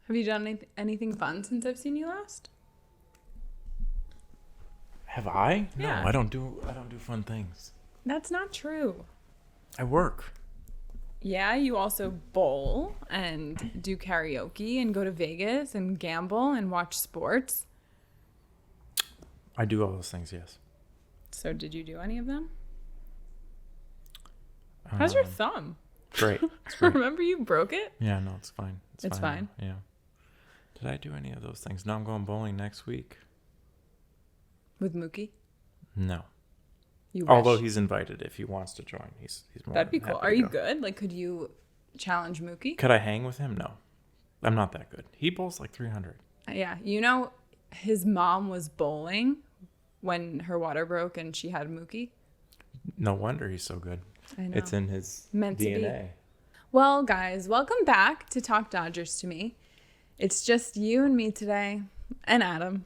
Have you done anything fun since I've seen you last? Have I? Yeah. No, I don't do fun things. That's not true. I work. Yeah, you also bowl and do karaoke and go to Vegas and gamble and watch sports. I do all those things, yes. So did you do any of them? How's your thumb? Great. It's great. Remember you broke it? Yeah, no, it's fine. It's fine? Yeah. Did I do any of those things? No, I'm going bowling next week. With Mookie? No. You wish. Although he's invited if he wants to join. He's more That'd be than cool. happy Are to you go. good? Like, could you challenge Mookie? Could I hang with him? No. I'm not that good. He bowls like 300. Yeah. You know, his mom was bowling when her water broke and she had Mookie. No wonder he's so good. I know. It's in his Meant to be. DNA. Well, guys, welcome back to Talk Dodgers to Me. It's just you and me today, and Adam.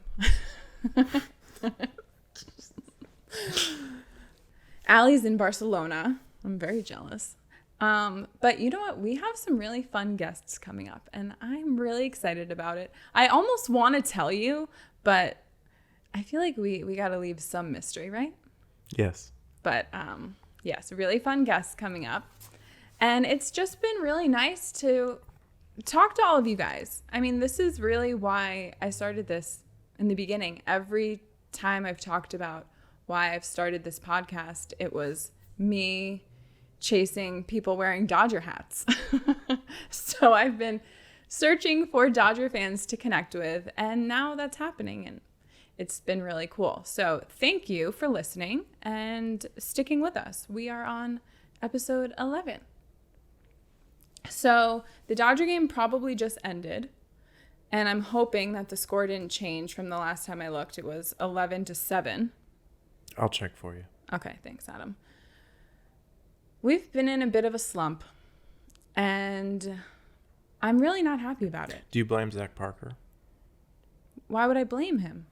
Allie's in Barcelona. I'm very jealous. But you know what? We have some really fun guests coming up, and I'm really excited about it. I almost want to tell you, but I feel like we got to leave some mystery, right? Yes. But yes, really fun guests coming up. And it's just been really nice to talk to all of you guys. I mean, this is really why I started this in the beginning. Every time I've talked about why I've started this podcast, it was me chasing people wearing Dodger hats. So I've been searching for Dodger fans to connect with, and now that's happening, and it's been really cool. So thank you for listening and sticking with us. We are on episode 11. So the Dodger game probably just ended, and I'm hoping that the score didn't change from the last time I looked. It was 11-7. I'll check for you. Okay, thanks, Adam. We've been in a bit of a slump, and I'm really not happy about it. Do you blame Zach Parker? Why would I blame him?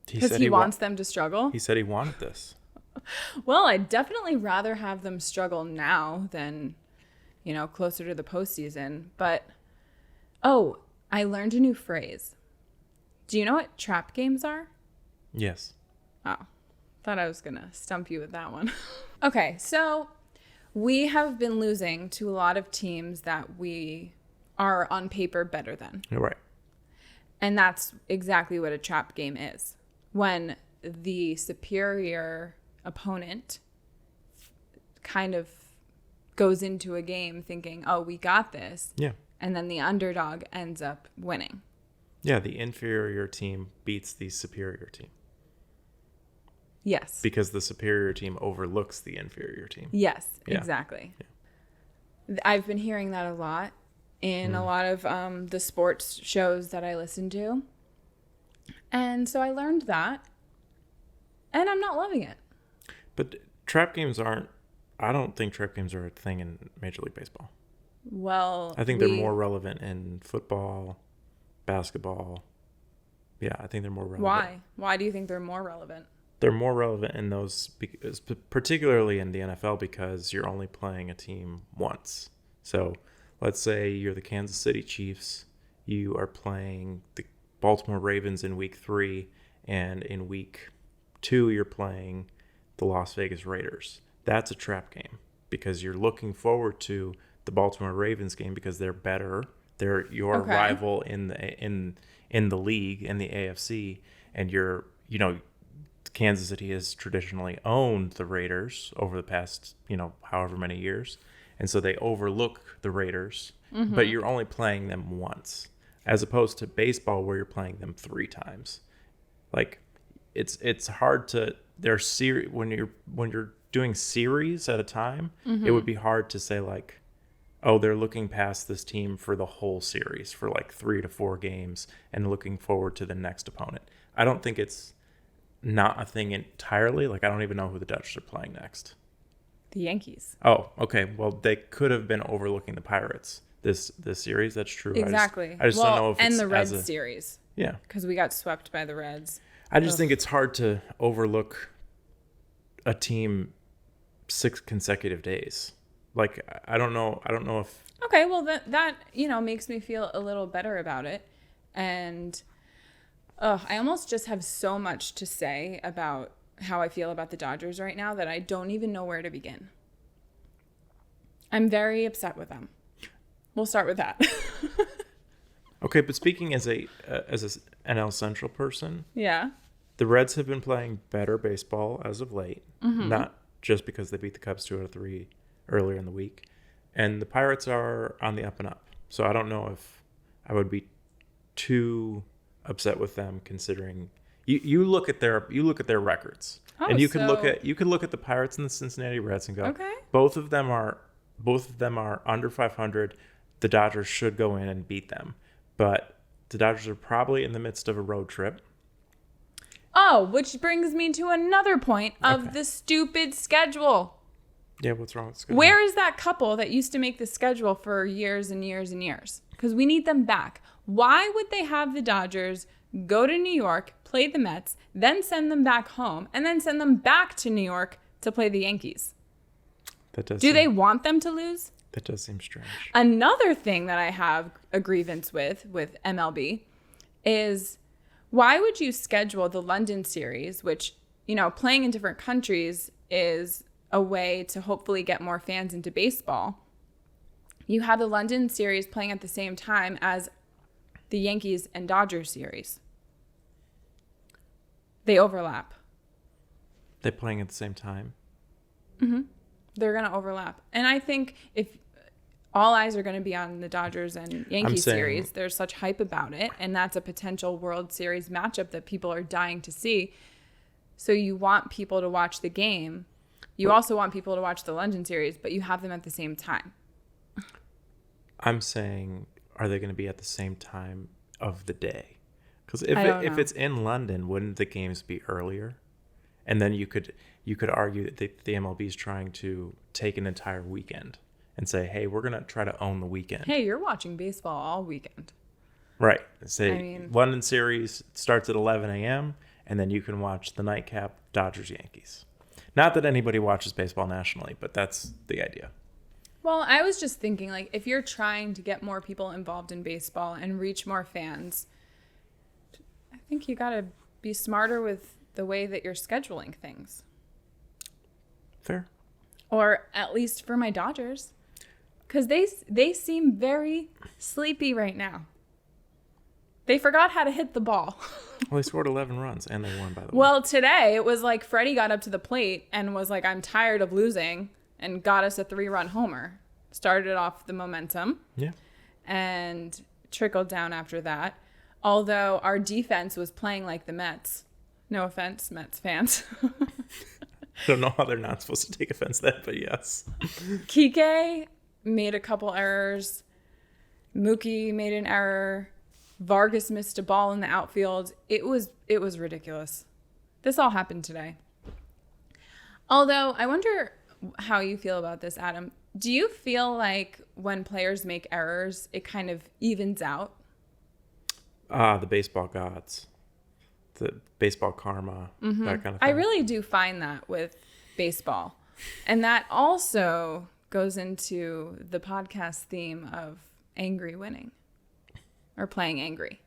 He Because said he wants them to struggle? He said he wanted this. Well, I'd definitely rather have them struggle now than, closer to the postseason. But, I learned a new phrase. Do you know what trap games are? Yes. Oh, thought I was going to stump you with that one. Okay, so we have been losing to a lot of teams that we are on paper better than. You're right. And that's exactly what a trap game is. When the superior opponent kind of goes into a game thinking, oh, we got this. Yeah. And then the underdog ends up winning. Yeah, the inferior team beats the superior team. Yes. Because the superior team overlooks the inferior team. Yes, Yeah. exactly. Yeah. I've been hearing that a lot in a lot of the sports shows that I listen to. And so I learned that. And I'm not loving it. But trap games I don't think trap games are a thing in Major League Baseball. Well, I think they're more relevant in football, basketball. Yeah, I think they're more relevant. Why? Why do you think they're more relevant? They're more relevant in those, particularly in the NFL, because you're only playing a team once. So let's say you're the Kansas City Chiefs. You are playing the Baltimore Ravens in week 3, and in week 2, you're playing the Las Vegas Raiders. That's a trap game because you're looking forward to the Baltimore Ravens game because they're better. They're your rival in the league, in the AFC, and Kansas City has traditionally owned the Raiders over the past, however many years. And so they overlook the Raiders, but you're only playing them once, as opposed to baseball where you're playing them 3 times. Like it's hard to when you're doing series at a time, it would be hard to say like, oh, they're looking past this team for the whole series for like 3 to 4 games and looking forward to the next opponent. I don't think it's not a thing entirely. Like, I don't even know who the Dodgers are playing next. The Yankees. Oh, okay. Well, they could have been overlooking the Pirates this series. That's true. Exactly. I just don't know if it's and the Reds series. Yeah. Because we got swept by the Reds. I just think it's hard to overlook a team 6 consecutive days. Like, I don't know if Okay, well that makes me feel a little better about it. And I almost just have so much to say about how I feel about the Dodgers right now that I don't even know where to begin. I'm very upset with them. We'll start with that. Okay, but speaking as a NL Central person, Yeah. the Reds have been playing better baseball as of late. Not just because they beat the Cubs 2 out of 3 earlier in the week, and the Pirates are on the up and up. So I don't know if I would be too upset with them, considering you look at their records, and you could look at the Pirates and the Cincinnati Reds and go, okay, both of them are under 500. The Dodgers should go in and beat them, but the Dodgers are probably in the midst of a road trip. Oh, which brings me to another point of the stupid schedule. Yeah, what's wrong with schedule? Where is that couple that used to make the schedule for years and years and years? Because we need them back. Why would they have the Dodgers go to New York, play the Mets, then send them back home, and then send them back to New York to play the Yankees? Do they want them to lose? That does seem strange. Another thing that I have a grievance with MLB is, why would you schedule the London series, which, playing in different countries is a way to hopefully get more fans into baseball. You have the London series playing at the same time as the Yankees and Dodgers series. They overlap. They're playing at the same time? Mm-hmm. They're going to overlap. And I think if all eyes are going to be on the Dodgers and Yankees series, there's such hype about it, and that's a potential World Series matchup that people are dying to see. So you want people to watch the game. You also want people to watch the London series, but you have them at the same time. I'm saying, are they going to be at the same time of the day? Because if it's in London, wouldn't the games be earlier? And then you could argue that the MLB is trying to take an entire weekend and say, hey, we're going to try to own the weekend. Hey, you're watching baseball all weekend. Right. Say London series starts at 11 a.m., and then you can watch the nightcap Dodgers-Yankees. Not that anybody watches baseball nationally, but that's the idea. Well, I was just thinking, like, if you're trying to get more people involved in baseball and reach more fans, I think you got to be smarter with the way that you're scheduling things. Fair. Or at least for my Dodgers. Because they seem very sleepy right now. They forgot how to hit the ball. Well, they scored 11 runs, and they won, by the way. Well, today it was like Freddie got up to the plate and was like, I'm tired of losing, and got us a 3-run homer. Started off the momentum. Yeah. And trickled down after that. Although our defense was playing like the Mets. No offense, Mets fans. I don't know how they're not supposed to take offense to that, but yes. Kike made a couple errors. Mookie made an error. Vargas missed a ball in the outfield. It was ridiculous. This all happened today. Although, I wonder how you feel about this, Adam. Do you feel like when players make errors, it kind of evens out? The baseball gods. The baseball karma, that kind of thing. I really do find that with baseball. And that also goes into the podcast theme of angry winning. Or playing angry.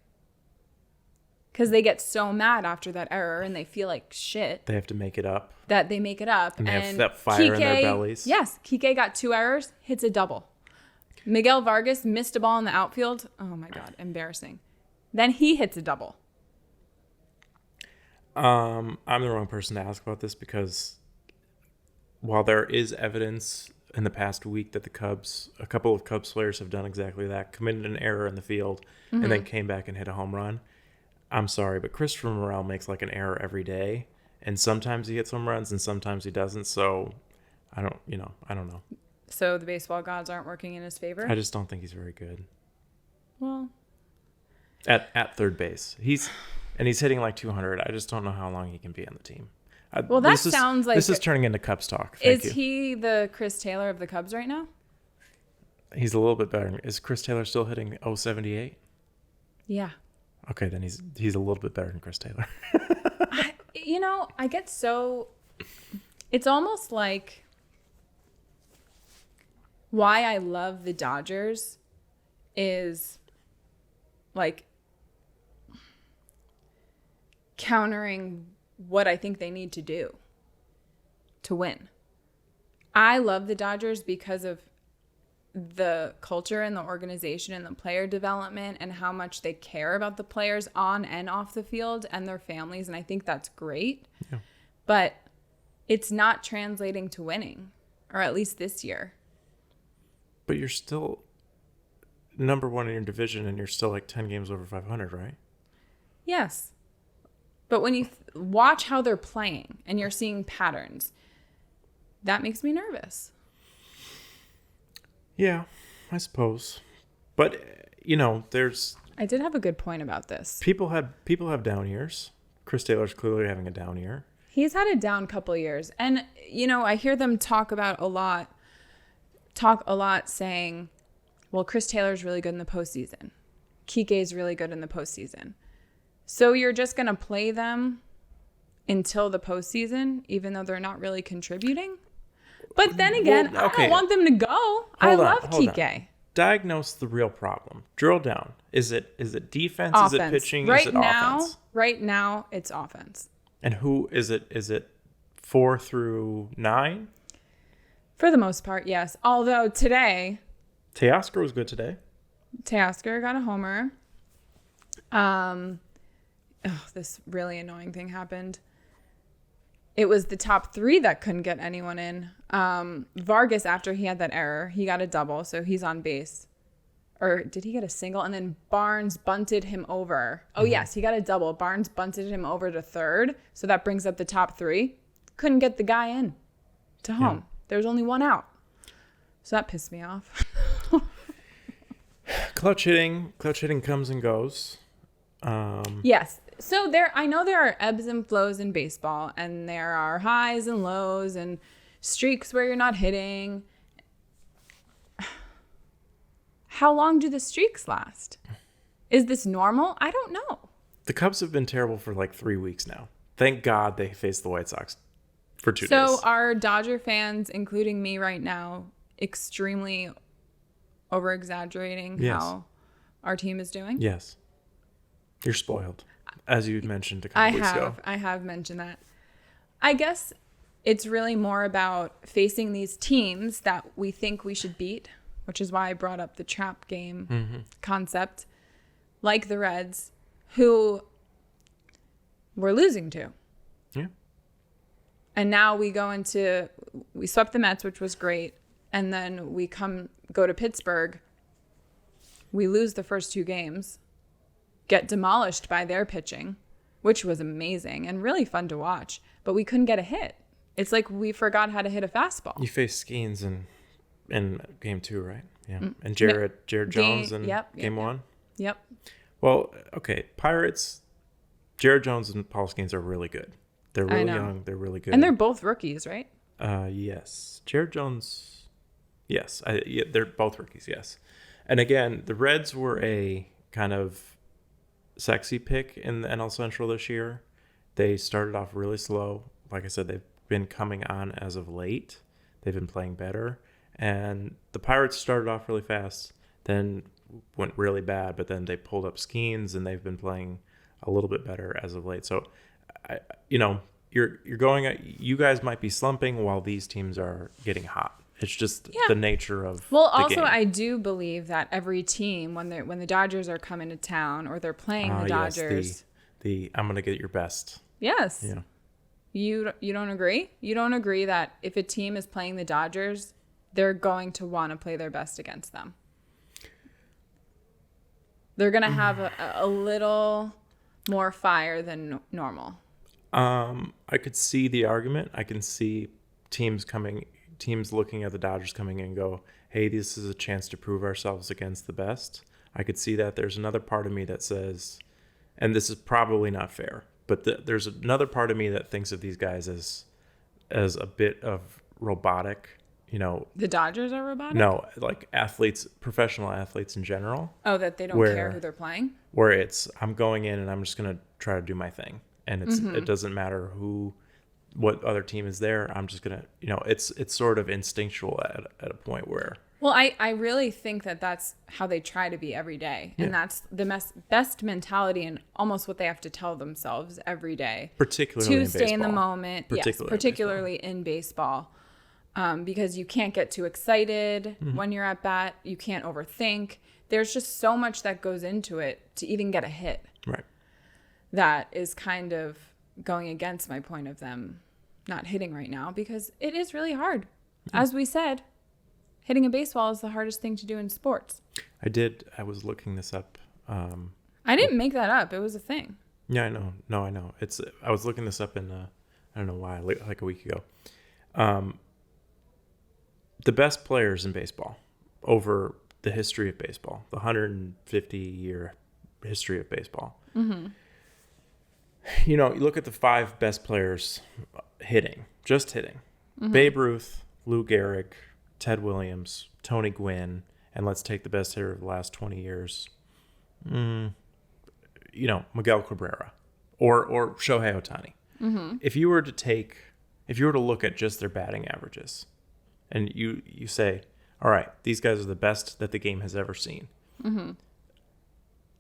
Because they get so mad after that error and they feel like shit. They have to make it up. That they make it up. And they have that fire in their bellies. Yes. Kike got 2 errors, hits a double. Miguel Vargas missed a ball in the outfield. Oh my God, embarrassing. Then he hits a double. I'm the wrong person to ask about this because while there is evidence in the past week that a couple of Cubs players have done exactly that, committed an error in the field, and then came back and hit a home run. I'm sorry, but Christopher Morel makes like an error every day, and sometimes he hits home runs and sometimes he doesn't. So I don't know. So the baseball gods aren't working in his favor? I just don't think he's very good. Well, at third base, he's hitting like 200. I just don't know how long he can be on the team. Well, that sounds like... This is turning into Cubs talk. Thank you. Is he the Chris Taylor of the Cubs right now? He's a little bit better. Is Chris Taylor still hitting 078? Yeah. Okay, then he's a little bit better than Chris Taylor. I get so... It's almost like why I love the Dodgers is like countering what I think they need to do to win. I love the Dodgers because of the culture and the organization and the player development and how much they care about the players on and off the field and their families. And I think that's great. Yeah. But it's not translating to winning, or at least this year. But you're still number one in your division, and you're still like 10 games over 500, right? Yes. But when you watch how they're playing and you're seeing patterns, that makes me nervous. Yeah, I suppose. But, you know, I did have a good point about this. people have down years. Chris Taylor's clearly having a down year. He's had a down couple years. And, you know, I hear them talk a lot saying, well, Chris Taylor's really good in the postseason. Kike's really good in the postseason. So you're just going to play them until the postseason, even though they're not really contributing? But then again, Well, okay. I don't want them to go. I love Kike. Diagnose the real problem. Drill down. Is it defense? Offense. Is it pitching? Right is it now, offense? Right now, it's offense. And who is it? Is it 4 through 9? For the most part, yes. Although today, Teoscar was good today. Teoscar got a homer. This really annoying thing happened. It was the top 3 that couldn't get anyone in. Vargas, after he had that error, he got a double, so he's on base. Or did he get a single? And then Barnes bunted him over. Oh, yes, he got a double. Barnes bunted him over to third, so that brings up the top 3. Couldn't get the guy in to home. Yeah. There was only one out. So that pissed me off. Clutch hitting comes and goes. Yes. So I know there are ebbs and flows in baseball, and there are highs and lows and streaks where you're not hitting. How long do the streaks last? Is this normal? I don't know. The Cubs have been terrible for like 3 weeks now. Thank God they faced the White Sox for 2 days. So are Dodger fans, including me right now, extremely over-exaggerating how our team is doing? Yes. You're spoiled, as you mentioned a couple weeks ago. I have mentioned that. I guess it's really more about facing these teams that we think we should beat, which is why I brought up the trap game concept, like the Reds, who we're losing to. Yeah. And now we swept the Mets, which was great. And then we go to Pittsburgh. We lose the first 2 games, get demolished by their pitching, which was amazing and really fun to watch. But we couldn't get a hit. It's like we forgot how to hit a fastball. You faced Skenes in game 2, right? Yeah. And Jared Jones in game 1? Yep. Well, okay. Pirates, Jared Jones and Paul Skenes are really good. They're really young. They're really good. And they're both rookies, right? Yes. Jared Jones, yes. They're both rookies, yes. And again, the Reds were a kind of sexy pick in the NL Central this year. They started off really slow. Like I said, they've been coming on as of late. They've been playing better. And the Pirates started off really fast, then went really bad, but then they pulled up Skenes and they've been playing a little bit better as of late. So, you guys might be slumping while these teams are getting hot. It's just the nature of the also game. I do believe that every team, when the Dodgers are coming to town or they're playing the Dodgers, yes, I'm gonna get your best. Yes. Yeah. You don't agree? You don't agree that if a team is playing the Dodgers, they're going to want to play their best against them? They're going to have a little more fire than normal. I could see the argument. I can see teams looking at the Dodgers coming in and go, hey, this is a chance to prove ourselves against the best. I could see that. There's another part of me that says, and this is probably not fair, but there's another part of me that thinks of these guys as a bit of robotic. The Dodgers are robotic? No, like athletes, professional athletes in general. Oh, that they don't care who they're playing? Where I'm going in and I'm just going to try to do my thing. And it doesn't matter what other team is there. I'm just going to, it's sort of instinctual at a point where. Well, I really think that that's how they try to be every day. And that's the best mentality and almost what they have to tell themselves every day. Particularly to stay in the moment. Particularly In baseball. Because you can't get too excited when you're at bat. You can't overthink. There's just so much that goes into it to even get a hit. Right. That is kind of going against my point of them not hitting right now because it is really hard. As we said, hitting a baseball is the hardest thing to do in sports. I was looking this up. I didn't make that up. It was a thing. Yeah, I know. No, I know. I was looking this up in, I don't know why, like a week ago. The best players in baseball over the history of baseball, the 150-year history of baseball. Mm-hmm. You look at the 5 best players just hitting. Mm-hmm. Babe Ruth, Lou Gehrig, Ted Williams, Tony Gwynn, and let's take the best hitter of the last 20 years. Miguel Cabrera or Shohei Ohtani. Mm-hmm. If you were to look at just their batting averages and you say, all right, these guys are the best that the game has ever seen. Mm-hmm.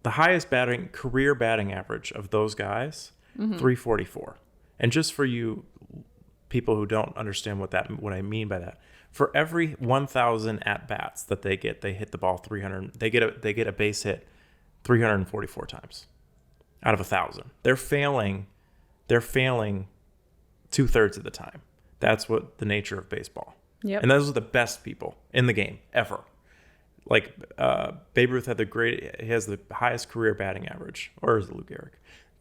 The highest career batting average of those guys, 344. And just for you people who don't understand what I mean by that, for every 1,000 at bats that they hit the ball 300. They get a base hit 344 times out of 1,000. They're failing 2/3 of the time. That's what the nature of baseball. Yep. And those are the best people in the game ever. Like Babe Ruth he has the highest career batting average, or is it Lou Gehrig?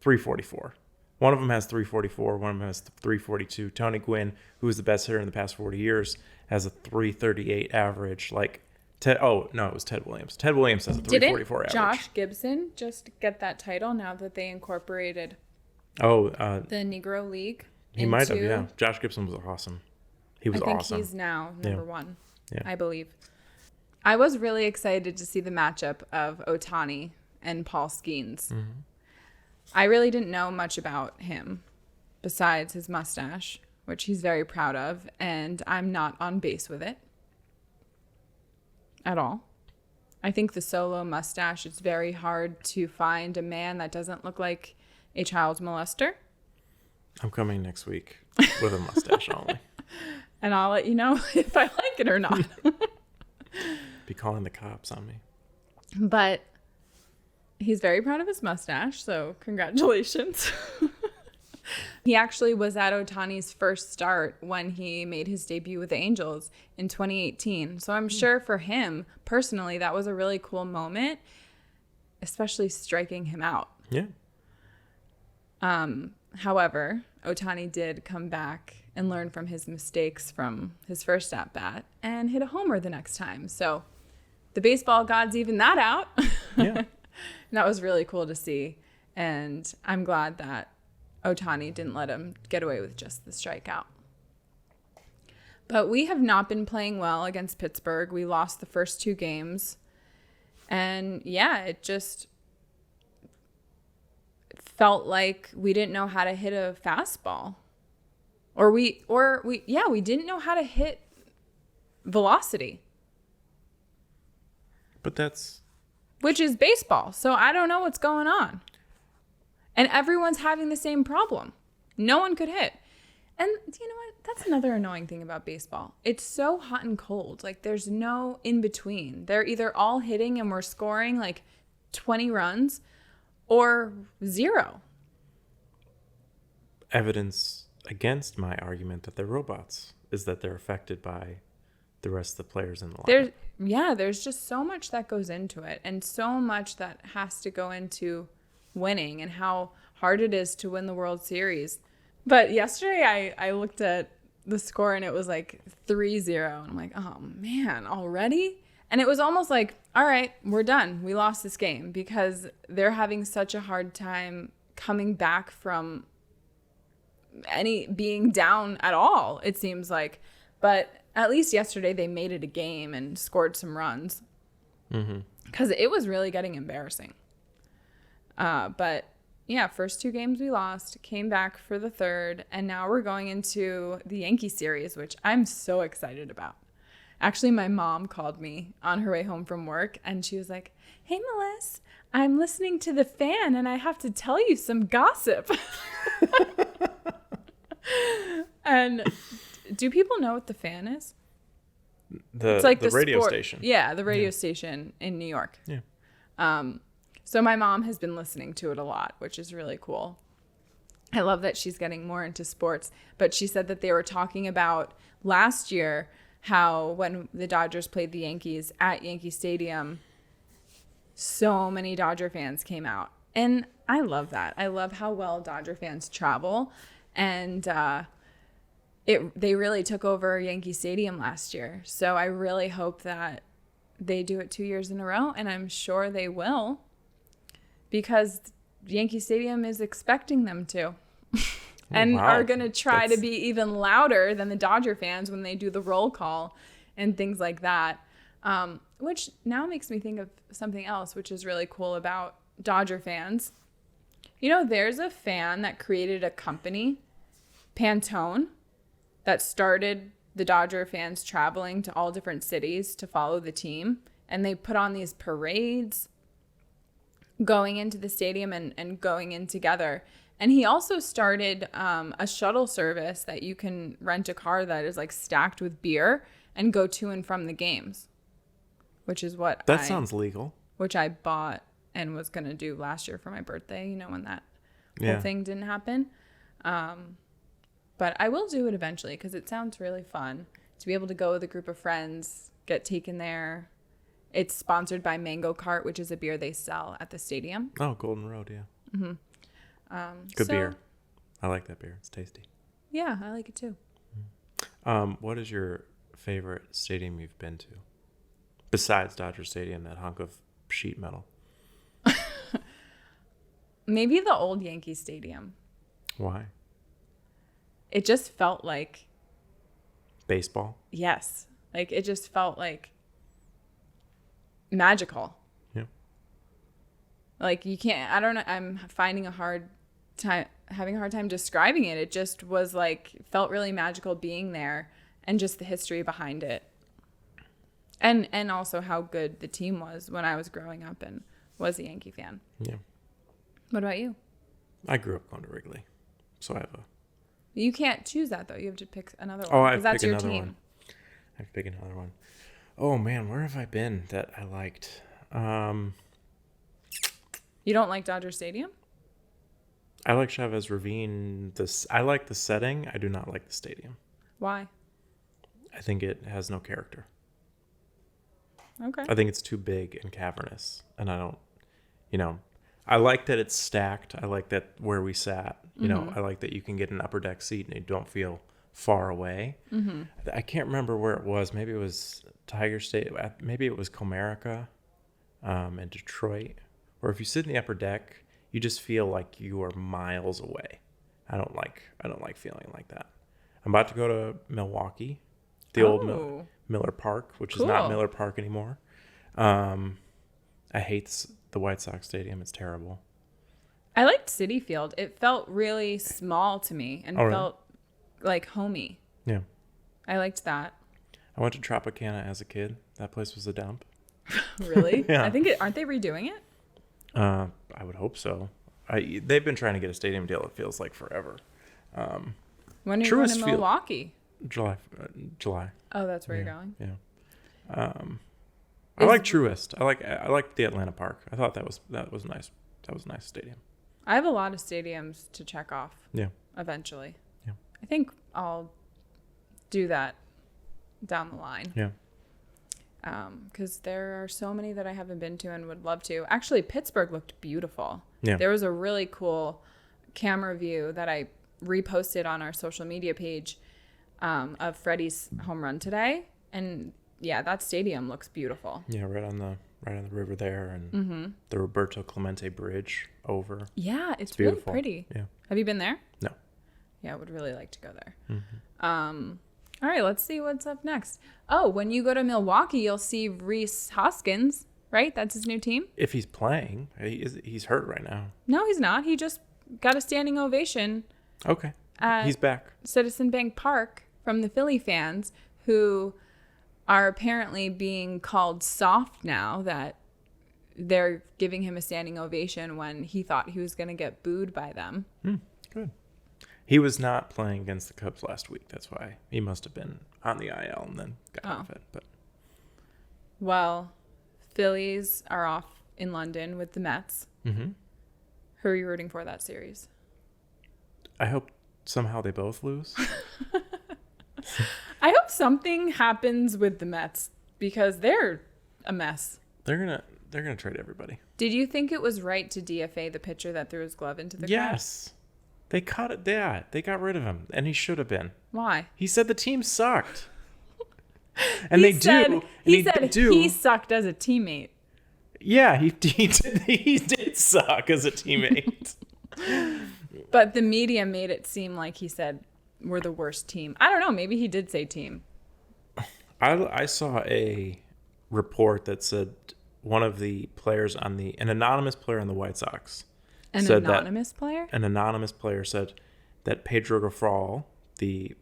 344. One of them has 344. One of them has 342. Tony Gwynn, who is the best hitter in the past 40 years, has a 338 average. It was Ted Williams. Ted Williams has a 344 average. Didn't Josh Gibson just get that title now that they incorporated the Negro League? He might have, yeah. Josh Gibson was awesome. He was awesome. I think he's now number one, I believe. I was really excited to see the matchup of Ohtani and Paul Skenes. Mm-hmm. I really didn't know much about him besides his mustache, which he's very proud of, and I'm not on base with it at all. I think the solo mustache, it's very hard to find a man that doesn't look like a child molester. I'm coming next week with a mustache only. And I'll let you know if I like it or not. Be calling the cops on me. But he's very proud of his mustache, so congratulations. He actually was at Ohtani's first start when he made his debut with the Angels in 2018. So I'm sure for him, personally, that was a really cool moment, especially striking him out. Yeah. However, Ohtani did come back and learn from his mistakes from his first at-bat and hit a homer the next time. So the baseball gods even that out. Yeah. And that was really cool to see. And I'm glad that Ohtani didn't let him get away with just the strikeout. But we have not been playing well against Pittsburgh. We lost the first 2 games. And yeah, it just felt like we didn't know how to hit a fastball. We didn't know how to hit velocity. But which is baseball. So I don't know what's going on. And everyone's having the same problem. No one could hit. And you know what? That's another annoying thing about baseball. It's so hot and cold. Like there's no in between. They're either all hitting and we're scoring like 20 runs or 0. Evidence against my argument that they're robots is that they're affected by the rest of the players in the lineup. There's just so much that goes into it and so much that has to go into winning and how hard it is to win the World Series. But yesterday I looked at the score and it was like 3-0 and I'm like, oh man, already? And it was almost like, all right, we're done. We lost this game because they're having such a hard time coming back from any being down at all, it seems like. But at least yesterday they made it a game and scored some runs because it was really getting embarrassing. But yeah, first 2 games we lost, came back for the third, and now we're going into the Yankee series, which I'm so excited about. Actually, my mom called me on her way home from work, and she was like, "Hey, Melissa, I'm listening to the fan, and I have to tell you some gossip." And do people know what the fan is? It's like the radio station. Yeah, the radio station in New York. Yeah. So my mom has been listening to it a lot, which is really cool. I love that she's getting more into sports. But she said that they were talking about last year how when the Dodgers played the Yankees at Yankee Stadium, so many Dodger fans came out. And I love that. I love how well Dodger fans travel. And they really took over Yankee Stadium last year. So I really hope that they do it 2 years in a row. And I'm sure they will, because Yankee Stadium is expecting them to. And are going to try to be even louder than the Dodger fans when they do the roll call and things like that. Which now makes me think of something else, which is really cool about Dodger fans. You know, there's a fan that created a company, Pantone, that started the Dodger fans traveling to all different cities to follow the team. And they put on these parades going into the stadium and going in together. And he also started a shuttle service that you can rent a car that is like stacked with beer and go to and from the games, which is what that sounds legal. Which I bought and was going to do last year for my birthday, you know, when that whole thing didn't happen. But I will do it eventually because it sounds really fun to be able to go with a group of friends, get taken there. It's sponsored by Mango Cart, which is a beer they sell at the stadium. Oh, Golden Road, yeah. Mm-hmm. Good beer. I like that beer. It's tasty. Yeah, I like it too. What is your favorite stadium you've been to? Besides Dodger Stadium, that hunk of sheet metal. Maybe the old Yankee Stadium. Why? It just felt like... baseball? Yes. Like, it just felt like magical. Yeah. Like, you can't... I don't know. I'm having a hard time describing it. It just was like... felt really magical being there and just the history behind it. And also how good the team was when I was growing up and was a Yankee fan. Yeah. What about you? I grew up going to Wrigley, so I have a... You can't choose that, though. You have to pick another one. Oh, I have to that's pick your another team. one. I have to pick another one. Oh, man, where have I been that I liked? You don't like Dodger Stadium? I like Chavez Ravine. I like the setting. I do not like the stadium. Why? I think it has no character. Okay. I think it's too big and cavernous, and I don't, I like that it's stacked. I like that where we sat, I like that you can get an upper deck seat and you don't feel far away. Mm-hmm. I can't remember where it was. Maybe it was Tiger State. Maybe it was Comerica in Detroit. Or if you sit in the upper deck, you just feel like you are miles away. I don't like feeling like that. I'm about to go to Milwaukee, the old Miller Park, which is not Miller Park anymore. I hate the White Sox Stadium. It's terrible. I liked Citi Field. It felt really small to me and felt like homey. Yeah. I liked that. I went to Tropicana as a kid. That place was a dump. Really? Yeah. I think aren't they redoing it? I would hope so. They've been trying to get a stadium deal. It feels like forever. When are you going to Milwaukee? July. Oh, that's where you're going? Yeah. I like Truist. I like the Atlanta Park. I thought that was nice. That was a nice stadium. I have a lot of stadiums to check off. Yeah. Eventually. Yeah. I think I'll do that down the line. Yeah. Because there are so many that I haven't been to and would love to. Actually, Pittsburgh looked beautiful. Yeah. There was a really cool camera view that I reposted on our social media page of Freddie's home run today, and yeah, that stadium looks beautiful. Yeah, right on the river there, and the Roberto Clemente Bridge over. Yeah, it's really pretty. Yeah. Have you been there? No. Yeah, I would really like to go there. Mm-hmm. All right, let's see what's up next. Oh, when you go to Milwaukee, you'll see Rhys Hoskins, right? That's his new team? If he's playing. He's hurt right now. No, he's not. He just got a standing ovation. Okay. He's back. Citizen Bank Park from the Philly fans who are apparently being called soft now that they're giving him a standing ovation when he thought he was going to get booed by them. Good. He was not playing against the Cubs last week. That's why he must have been on the IL and then got off it. But well, Phillies are off in London with the Mets. Mm-hmm. Who are you rooting for that series? I hope somehow they both lose. I hope something happens with the Mets because they're a mess. They're gonna trade everybody. Did you think it was right to DFA the pitcher that threw his glove into the crowd? Yes. They caught it. Yeah, they got rid of him, and he should have been. Why? He said the team sucked. And he said he sucked as a teammate. Yeah, he did suck as a teammate. But the media made it seem like he said we're the worst team. I don't know. Maybe he did say team. I saw a report that said one of the players an anonymous player on the White Sox. An anonymous player? An anonymous player said that Pedro Grifol, the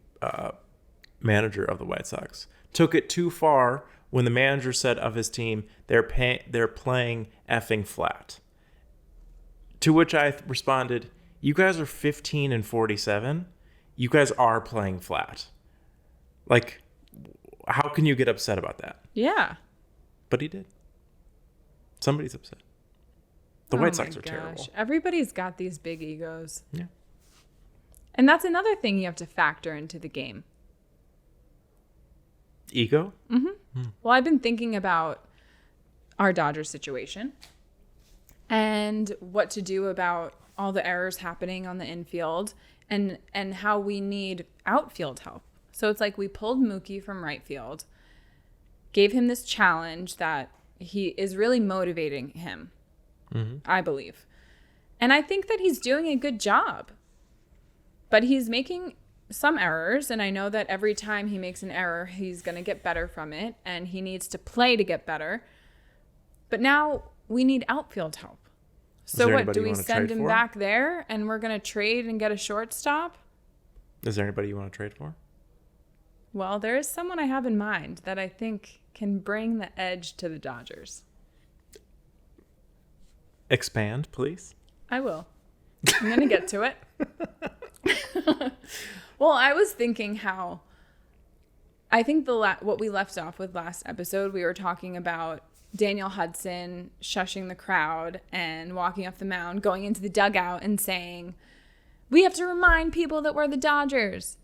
manager of the White Sox, took it too far when the manager said of his team, they're playing effing flat. To which I responded, you guys are 15-47. You guys are playing flat. Like, how can you get upset about that? Yeah. But he did. Somebody's upset. The White Sox are terrible. Everybody's got these big egos. Yeah. And that's another thing you have to factor into the game. Ego? Mm-hmm. Well, I've been thinking about our Dodgers situation and what to do about all the errors happening on the infield and how we need outfield help. So it's like we pulled Mookie from right field, gave him this challenge that he is really motivating him, I believe. And I think that he's doing a good job. But he's making some errors, and I know that every time he makes an error, he's going to get better from it, and he needs to play to get better. But now we need outfield help. So what, do we send him back there, and we're going to trade and get a shortstop? Is there anybody you want to trade for? Well, there is someone I have in mind that I think can bring the edge to the Dodgers. Expand, please. I will. I'm going to get to it. Well, I was thinking how I think what we left off with last episode, we were talking about Daniel Hudson shushing the crowd and walking off the mound, going into the dugout and saying, we have to remind people that we're the Dodgers.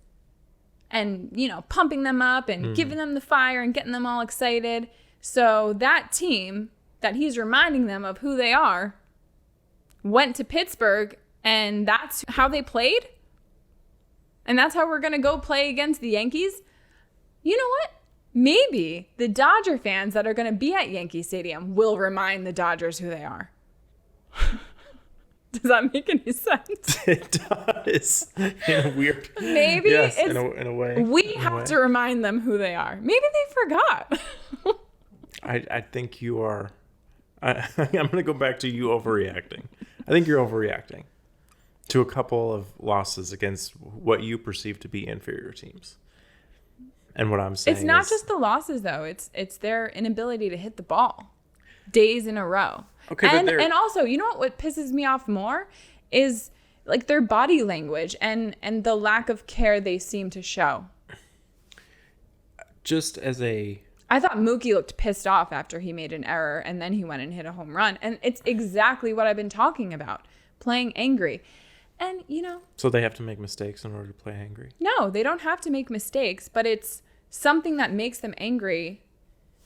And, pumping them up and giving them the fire and getting them all excited. So that team that he's reminding them of who they are went to Pittsburgh, and that's how they played? And that's how we're going to go play against the Yankees? You know what? Maybe the Dodger fans that are going to be at Yankee Stadium will remind the Dodgers who they are. Does that make any sense? It does. In a weird... Maybe yes, in a way. We have to remind them who they are. Maybe they forgot. I think you are... I'm going to go back to you overreacting. I think you're overreacting to a couple of losses against what you perceive to be inferior teams. And what I'm saying it's not just the losses, though. It's their inability to hit the ball days in a row. Okay, and also, you know what pisses me off more is like their body language and the lack of care they seem to show. I thought Mookie looked pissed off after he made an error and then he went and hit a home run. And it's exactly what I've been talking about, playing angry. And, So they have to make mistakes in order to play angry? No, they don't have to make mistakes, but it's something that makes them angry.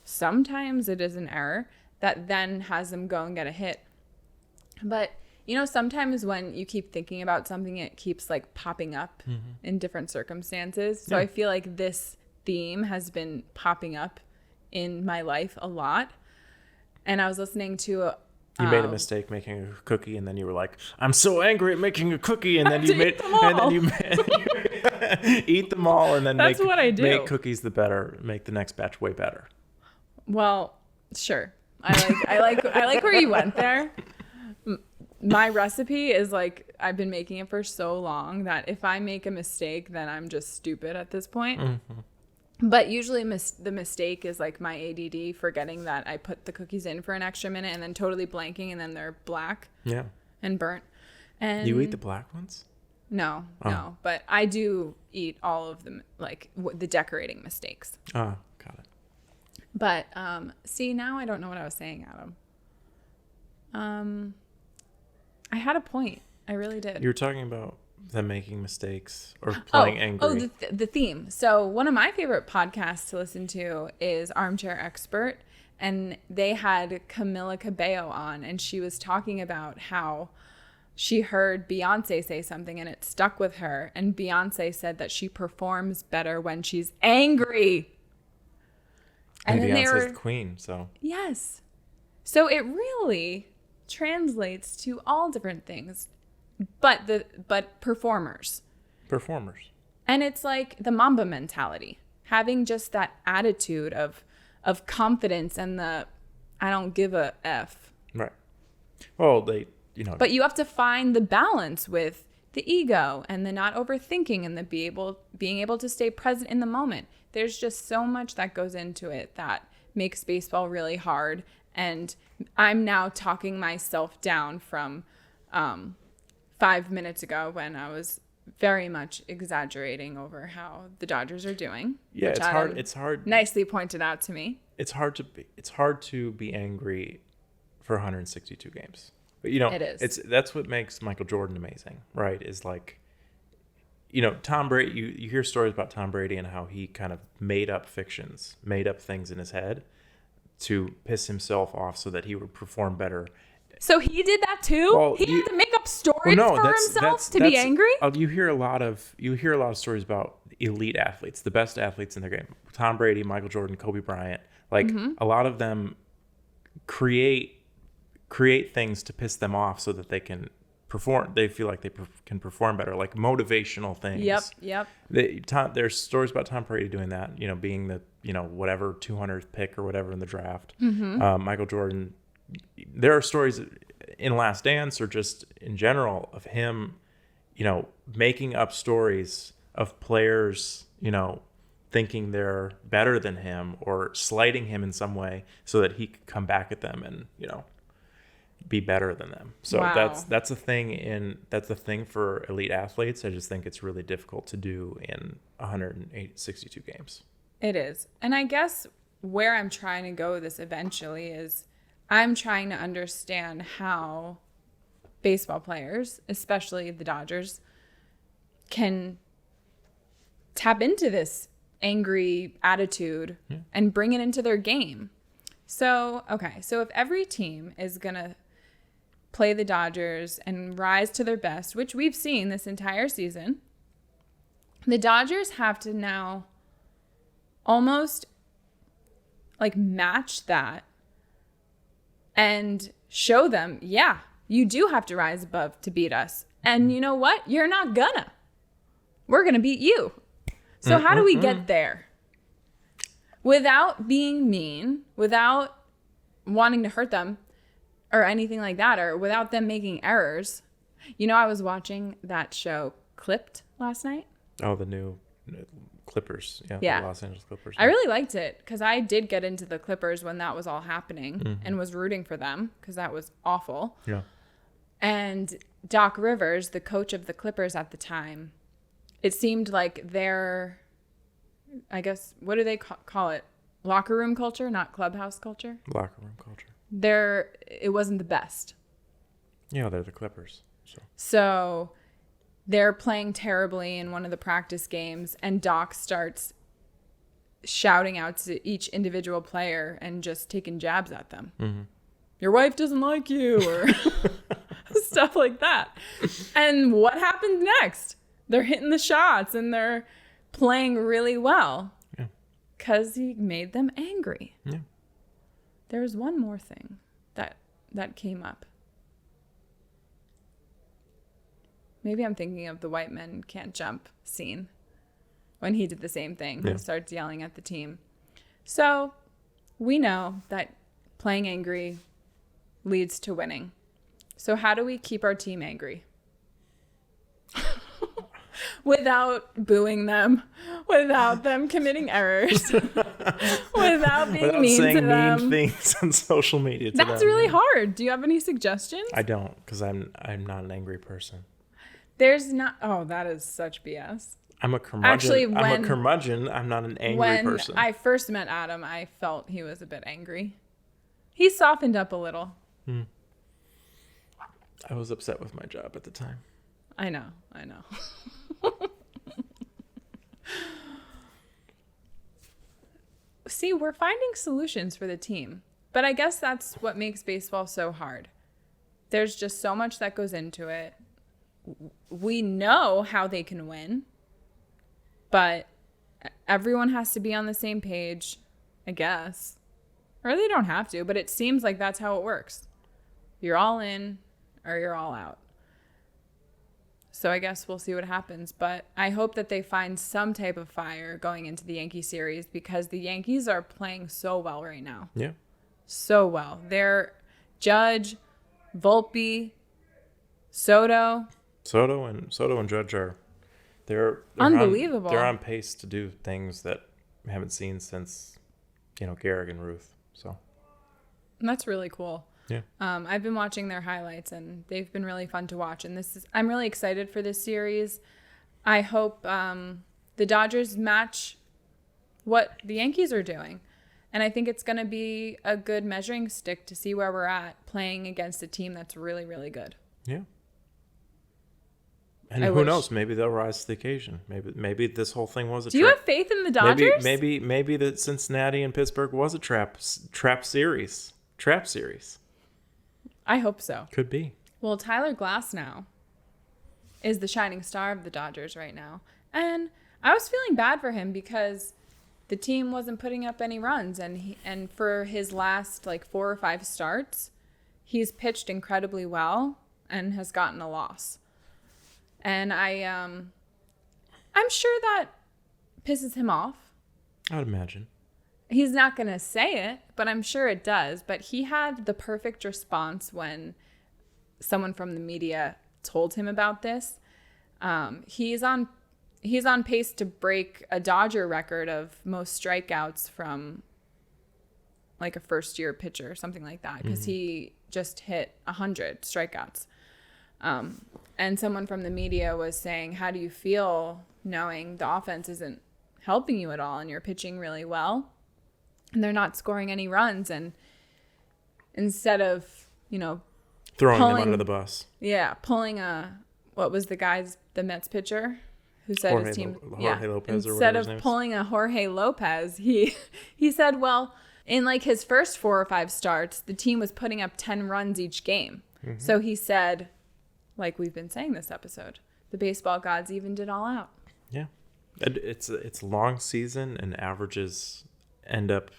Sometimes it is an error that then has them go and get a hit. But, sometimes when you keep thinking about something, it keeps like popping up in different circumstances. So I feel like this theme has been popping up in my life a lot. And I was listening to you made a mistake making a cookie, and then you were like, "I'm so angry at making a cookie," and then you eat them all, and then that's what I do. Make cookies make the next batch way better. Well, sure. I like where you went there. My recipe is like I've been making it for so long that if I make a mistake, then I'm just stupid at this point. But usually the mistake is like my ADD forgetting that I put the cookies in for an extra minute and then totally blanking and then they're black and burnt. And you eat the black ones? No. But I do eat all of them, like the decorating mistakes. Oh, got it. But see, now I don't know what I was saying, Adam. I had a point. I really did. You were talking about them making mistakes or playing angry. The theme. So one of my favorite podcasts to listen to is Armchair Expert, and they had Camila Cabello on, and she was talking about how she heard Beyonce say something and it stuck with her, and Beyonce said that she performs better when she's angry. And Beyonce's the queen, so. Yes. So it really translates to all different things. But performers. And it's like the Mamba mentality, having just that attitude of confidence and the I don't give a F. Right. Well, But you have to find the balance with the ego and the not overthinking and the being able to stay present in the moment. There's just so much that goes into it that makes baseball really hard. And I'm now talking myself down from 5 minutes ago when I was very much exaggerating over how the Dodgers are doing. Yeah, it's hard. It's hard. Nicely pointed out to me. It's hard to be angry for 162 games. But it is. That's what makes Michael Jordan amazing, right? Is like, Tom Brady. You hear stories about Tom Brady and how he kind of made up fictions, made up things in his head to piss himself off so that he would perform better. So he did that too? Well, he had to make up stories for himself to be angry? You hear a lot of stories about elite athletes, the best athletes in their game. Tom Brady, Michael Jordan, Kobe Bryant. Like a lot of them create things to piss them off so that they can perform. They feel like they can perform better, like motivational things. Yep. There's stories about Tom Brady doing that, being the, whatever 200th pick or whatever in the draft. Michael Jordan. There are stories in Last Dance or just in general of him, making up stories of players, thinking they're better than him or slighting him in some way so that he could come back at them and, be better than them. So wow. that's a thing for elite athletes. I just think it's really difficult to do in 162 games. It is. And I guess where I'm trying to go with this eventually is I'm trying to understand how baseball players, especially the Dodgers, can tap into this angry attitude and bring it into their game. So if every team is going to play the Dodgers and rise to their best, which we've seen this entire season, the Dodgers have to now almost like match that and show them, yeah, you do have to rise above to beat us. And you know what? You're not gonna. We're gonna beat you. So how do we get there? Without being mean, without wanting to hurt them or anything like that, or without them making errors. I was watching that show Clipped last night. Oh, the new Clippers. Yeah. The Los Angeles Clippers. I really liked it because I did get into the Clippers when that was all happening and was rooting for them because that was awful. Yeah. And Doc Rivers, the coach of the Clippers at the time, it seemed like their, I guess, what do they call it? Locker room culture, not clubhouse culture? Locker room culture. It wasn't the best. Yeah, they're the Clippers. So they're playing terribly in one of the practice games, and Doc starts shouting out to each individual player and just taking jabs at them. Your wife doesn't like you, or stuff like that. And what happened next? They're hitting the shots and they're playing really well because he made them angry. Yeah. There was one more thing that came up. Maybe I'm thinking of the white men can't jump scene when he did the same thing. He starts yelling at the team. So we know that playing angry leads to winning. So how do we keep our team angry? without booing them, without them committing errors, without being mean saying to them. mean things on social media to That's them. really hard. Do you have any suggestions? I don't, because I'm not an angry person. There's not. Oh, that is such BS. I'm a curmudgeon. Actually, I'm a curmudgeon. I'm not an angry person. When I first met Adam, I felt he was a bit angry. He softened up a little. I was upset with my job at the time. I know. See, we're finding solutions for the team. But I guess that's what makes baseball so hard. There's just so much that goes into it. We know how they can win, but everyone has to be on the same page, I guess. Or they don't have to, but it seems like that's how it works. You're all in or you're all out. So I guess we'll see what happens. But I hope that they find some type of fire going into the Yankee series because the Yankees are playing so well right now. Yeah. So well. They're Judge, Volpe, Soto and Judge are they're unbelievable. They're on pace to do things that we haven't seen since, Gehrig and Ruth. So that's really cool. Yeah. I've been watching their highlights and they've been really fun to watch. And I'm really excited for this series. I hope the Dodgers match what the Yankees are doing. And I think it's going to be a good measuring stick to see where we're at playing against a team that's really, really good. Yeah. And who knows? Maybe they'll rise to the occasion. Maybe this whole thing was a trap. Do you have faith in the Dodgers? Maybe that Cincinnati and Pittsburgh was a trap series. I hope so. Could be. Well, Tyler Glasnow is the shining star of the Dodgers right now. And I was feeling bad for him because the team wasn't putting up any runs. And for his last 4 or 5 starts, he's pitched incredibly well and has gotten a loss. And I'm sure that pisses him off. I would imagine. He's not going to say it, but I'm sure it does. But he had the perfect response when someone from the media told him about this. He's on pace to break a Dodger record of most strikeouts from a first-year pitcher or something like that because he just hit 100 strikeouts. And someone from the media was saying, how do you feel knowing the offense isn't helping you at all and you're pitching really well and they're not scoring any runs? And instead of, throwing them under the bus. Yeah. Pulling what was the Mets pitcher who said his team. Jorge Lopez or instead whatever of his name is. pulling a Jorge Lopez, he said, well, in his first 4 or 5 starts, the team was putting up 10 runs each game. Mm-hmm. So he said, like we've been saying this episode, the baseball gods even did all out. Yeah. It's a long season and averages end up,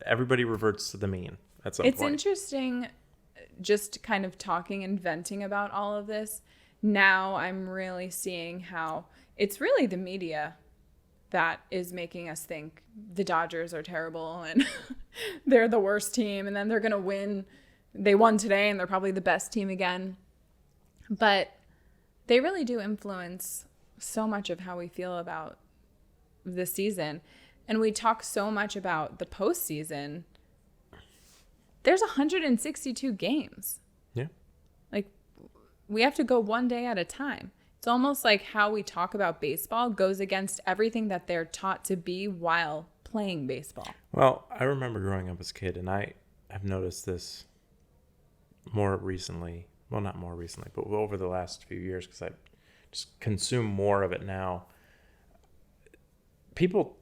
everybody reverts to the mean at some point. It's interesting just kind of talking and venting about all of this. Now I'm really seeing how it's really the media that is making us think the Dodgers are terrible and they're the worst team and then they're going to win. They won today and they're probably the best team again. But they really do influence so much of how we feel about this season. And we talk so much about the postseason. There's 162 games. Yeah. We have to go one day at a time. It's almost like how we talk about baseball goes against everything that they're taught to be while playing baseball. Well, I remember growing up as a kid, and I have noticed this more recently. Well, not more recently, but over the last few years, because I just consume more of it now. People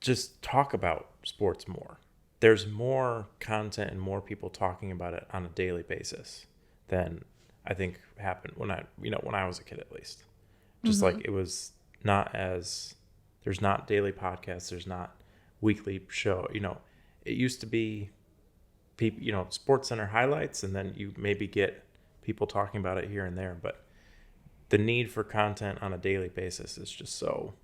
just talk about sports more. There's more content and more people talking about it on a daily basis than I think happened when I was a kid, at least. Just like it was not as, there's not daily podcasts, there's not weekly show. It used to be people, Sports Center highlights, and then you maybe get people talking about it here and there, but the need for content on a daily basis is just so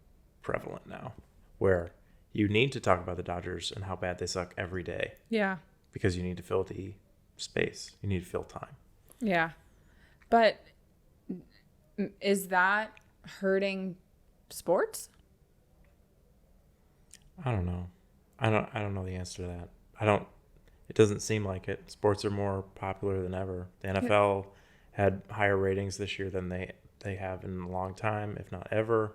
prevalent now, where you need to talk about the Dodgers and how bad they suck every day. Yeah. Because you need to fill the space. You need to fill time. Yeah. But is that hurting sports? I don't know. I don't know the answer to that. It doesn't seem like it. Sports are more popular than ever. The NFL had higher ratings this year than they have in a long time, if not ever.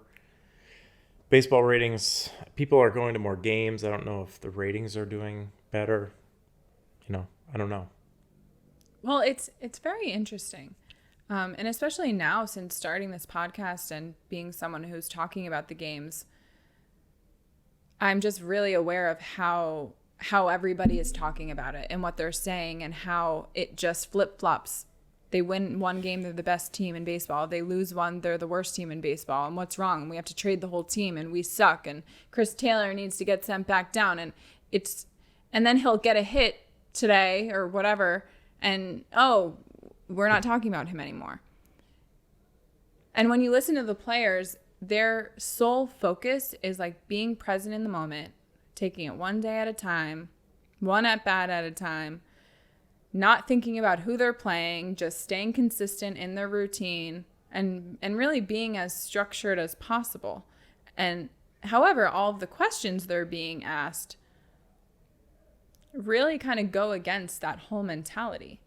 Baseball ratings, people are going to more games. I don't know if the ratings are doing better. I don't know. Well, it's very interesting. And especially now, since starting this podcast and being someone who's talking about the games, I'm just really aware of how everybody is talking about it and what they're saying and how it just flip-flops. They win one game, they're the best team in baseball. They lose one, they're the worst team in baseball. And what's wrong? We have to trade the whole team and we suck. And Chris Taylor needs to get sent back down. And then he'll get a hit today or whatever. And, we're not talking about him anymore. And when you listen to the players, their sole focus is like being present in the moment, taking it one day at a time, one at bat at a time, not thinking about who they're playing, just staying consistent in their routine and really being as structured as possible. And however, all of the questions they're being asked really kind of go against that whole mentality.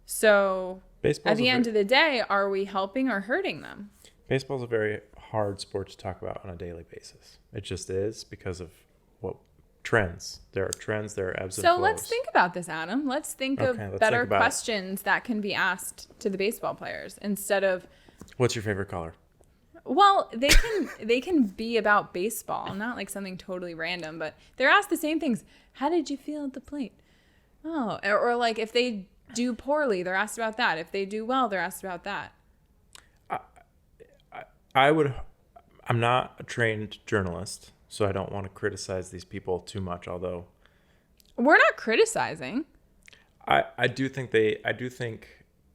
So at the end of the day, are we helping or hurting them? Baseball's a very hard sport to talk about on a daily basis. It just is because of what trends. There are trends, there are ebbs and flows. So let's think about this, Adam. Let's think of better questions that can be asked to the baseball players instead of... What's your favorite color? Well, they can be about baseball, not like something totally random, but they're asked the same things. How did you feel at the plate? Oh, or like if they do poorly, they're asked about that. If they do well, they're asked about that. I'm not a trained journalist, so I don't want to criticize these people too much, although we're not criticizing. I do think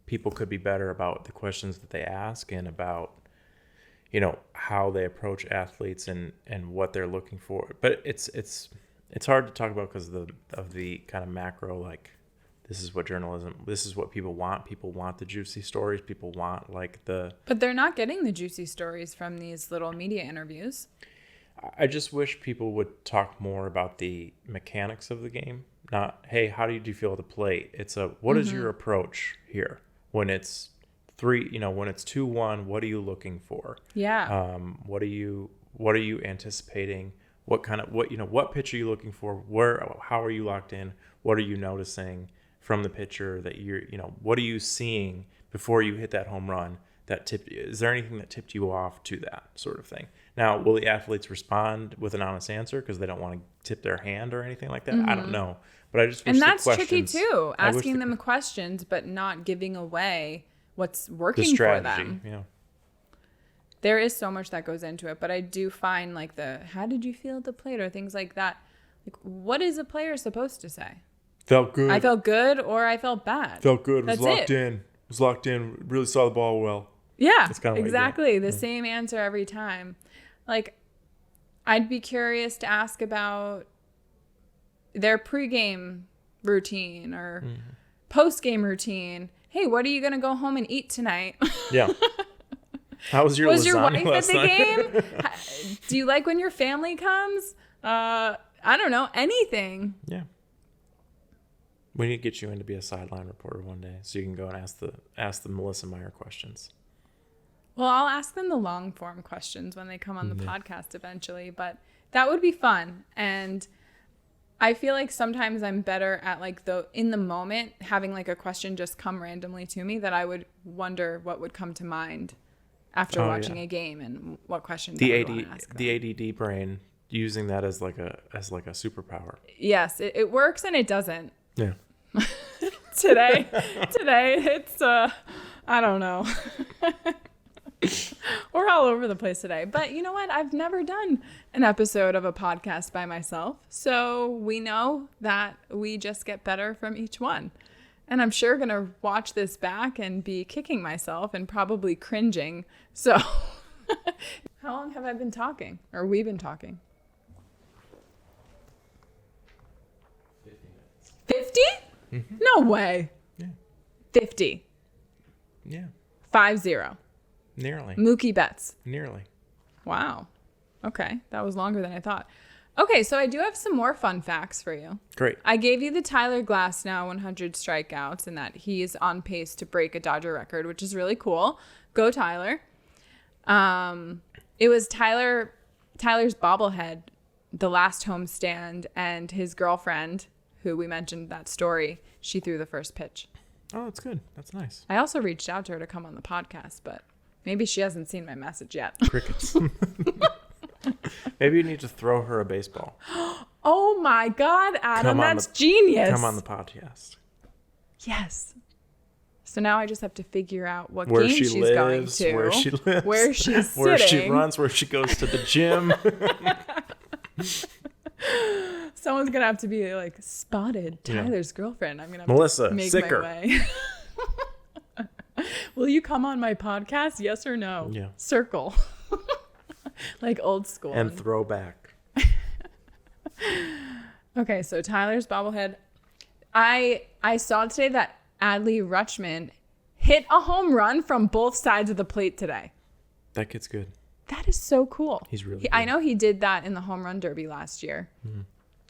people could be better about the questions that they ask and about how they approach athletes and what they're looking for. But it's hard to talk about because of the kind of macro, like, this is what people want. People want the juicy stories. People want But they're not getting the juicy stories from these little media interviews. I just wish people would talk more about the mechanics of the game. Not, hey, how did you feel at the plate? It's what is your approach here? When it's 3, when it's 2-1, what are you looking for? Yeah. What are you anticipating? What pitch are you looking for? How are you locked in? What are you noticing from the pitcher that what are you seeing before you hit that home run is there anything that tipped you off to that sort of thing? Now, will the athletes respond with an honest answer because they don't want to tip their hand or anything like that? I don't know. But I just wish and that's tricky too, asking them questions but not giving away what's working for them. Yeah. There is so much that goes into it, but I do find like how did you feel at the plate or things like that. Like, what is a player supposed to say? Felt good. I felt good or I felt bad. Felt good. Was locked in. Was locked in. Really saw the ball well. Yeah, that's kind of exactly the same answer every time. Like, I'd be curious to ask about their pregame routine or postgame routine. Hey, what are you going to go home and eat tonight? Yeah. How was your wife at the game? Do you like when your family comes? I don't know. Anything. Yeah. We need to get you in to be a sideline reporter one day so you can go and ask the Melissa Meyer questions. Well, I'll ask them the long form questions when they come on the podcast eventually, but that would be fun. And I feel like sometimes I'm better at in the moment, having like a question just come randomly to me that I would wonder what would come to mind after watching a game and what questions I would want to ask them. The ADD brain, using that as like a superpower. Yes, it works and it doesn't. Yeah. Today it's I don't know. We're all over the place today. But you know what? I've never done an episode of a podcast by myself. So we know that we just get better from each one. And I'm sure going to watch this back and be kicking myself and probably cringing. So how long have I been talking? Or we been talking? 50 minutes. 50? Mm-hmm. No way. Yeah. 50. Yeah. 50. Nearly. Mookie Betts. Nearly. Wow. Okay. That was longer than I thought. Okay, so I do have some more fun facts for you. Great. I gave you the Tyler Glasnow 100 strikeouts and that he is on pace to break a Dodger record, which is really cool. Go Tyler. It was Tyler's bobblehead, the last homestand, and his girlfriend, who we mentioned that story, she threw the first pitch. Oh, that's good. That's nice. I also reached out to her to come on the podcast, but maybe she hasn't seen my message yet. Crickets. Maybe you need to throw her a baseball. Oh my God, Adam, that's genius. Come on the podcast. Yes. So now I just have to figure out what Where game she she's lives, going to, where she lives, where she's sitting, where she runs, where she goes to the gym. Someone's gonna have to be like, spotted Tyler's girlfriend. I'm gonna have Melissa, to make sicker. my way. Will you come on my podcast? Yes or no? Yeah. Circle. Like old school. And throw back. Okay, so Tyler's bobblehead. I saw today that Adley Rutschman hit a home run from both sides of the plate today. That kid's good. That is so cool. He's really good. I know he did that in the home run derby last year. Mm-hmm.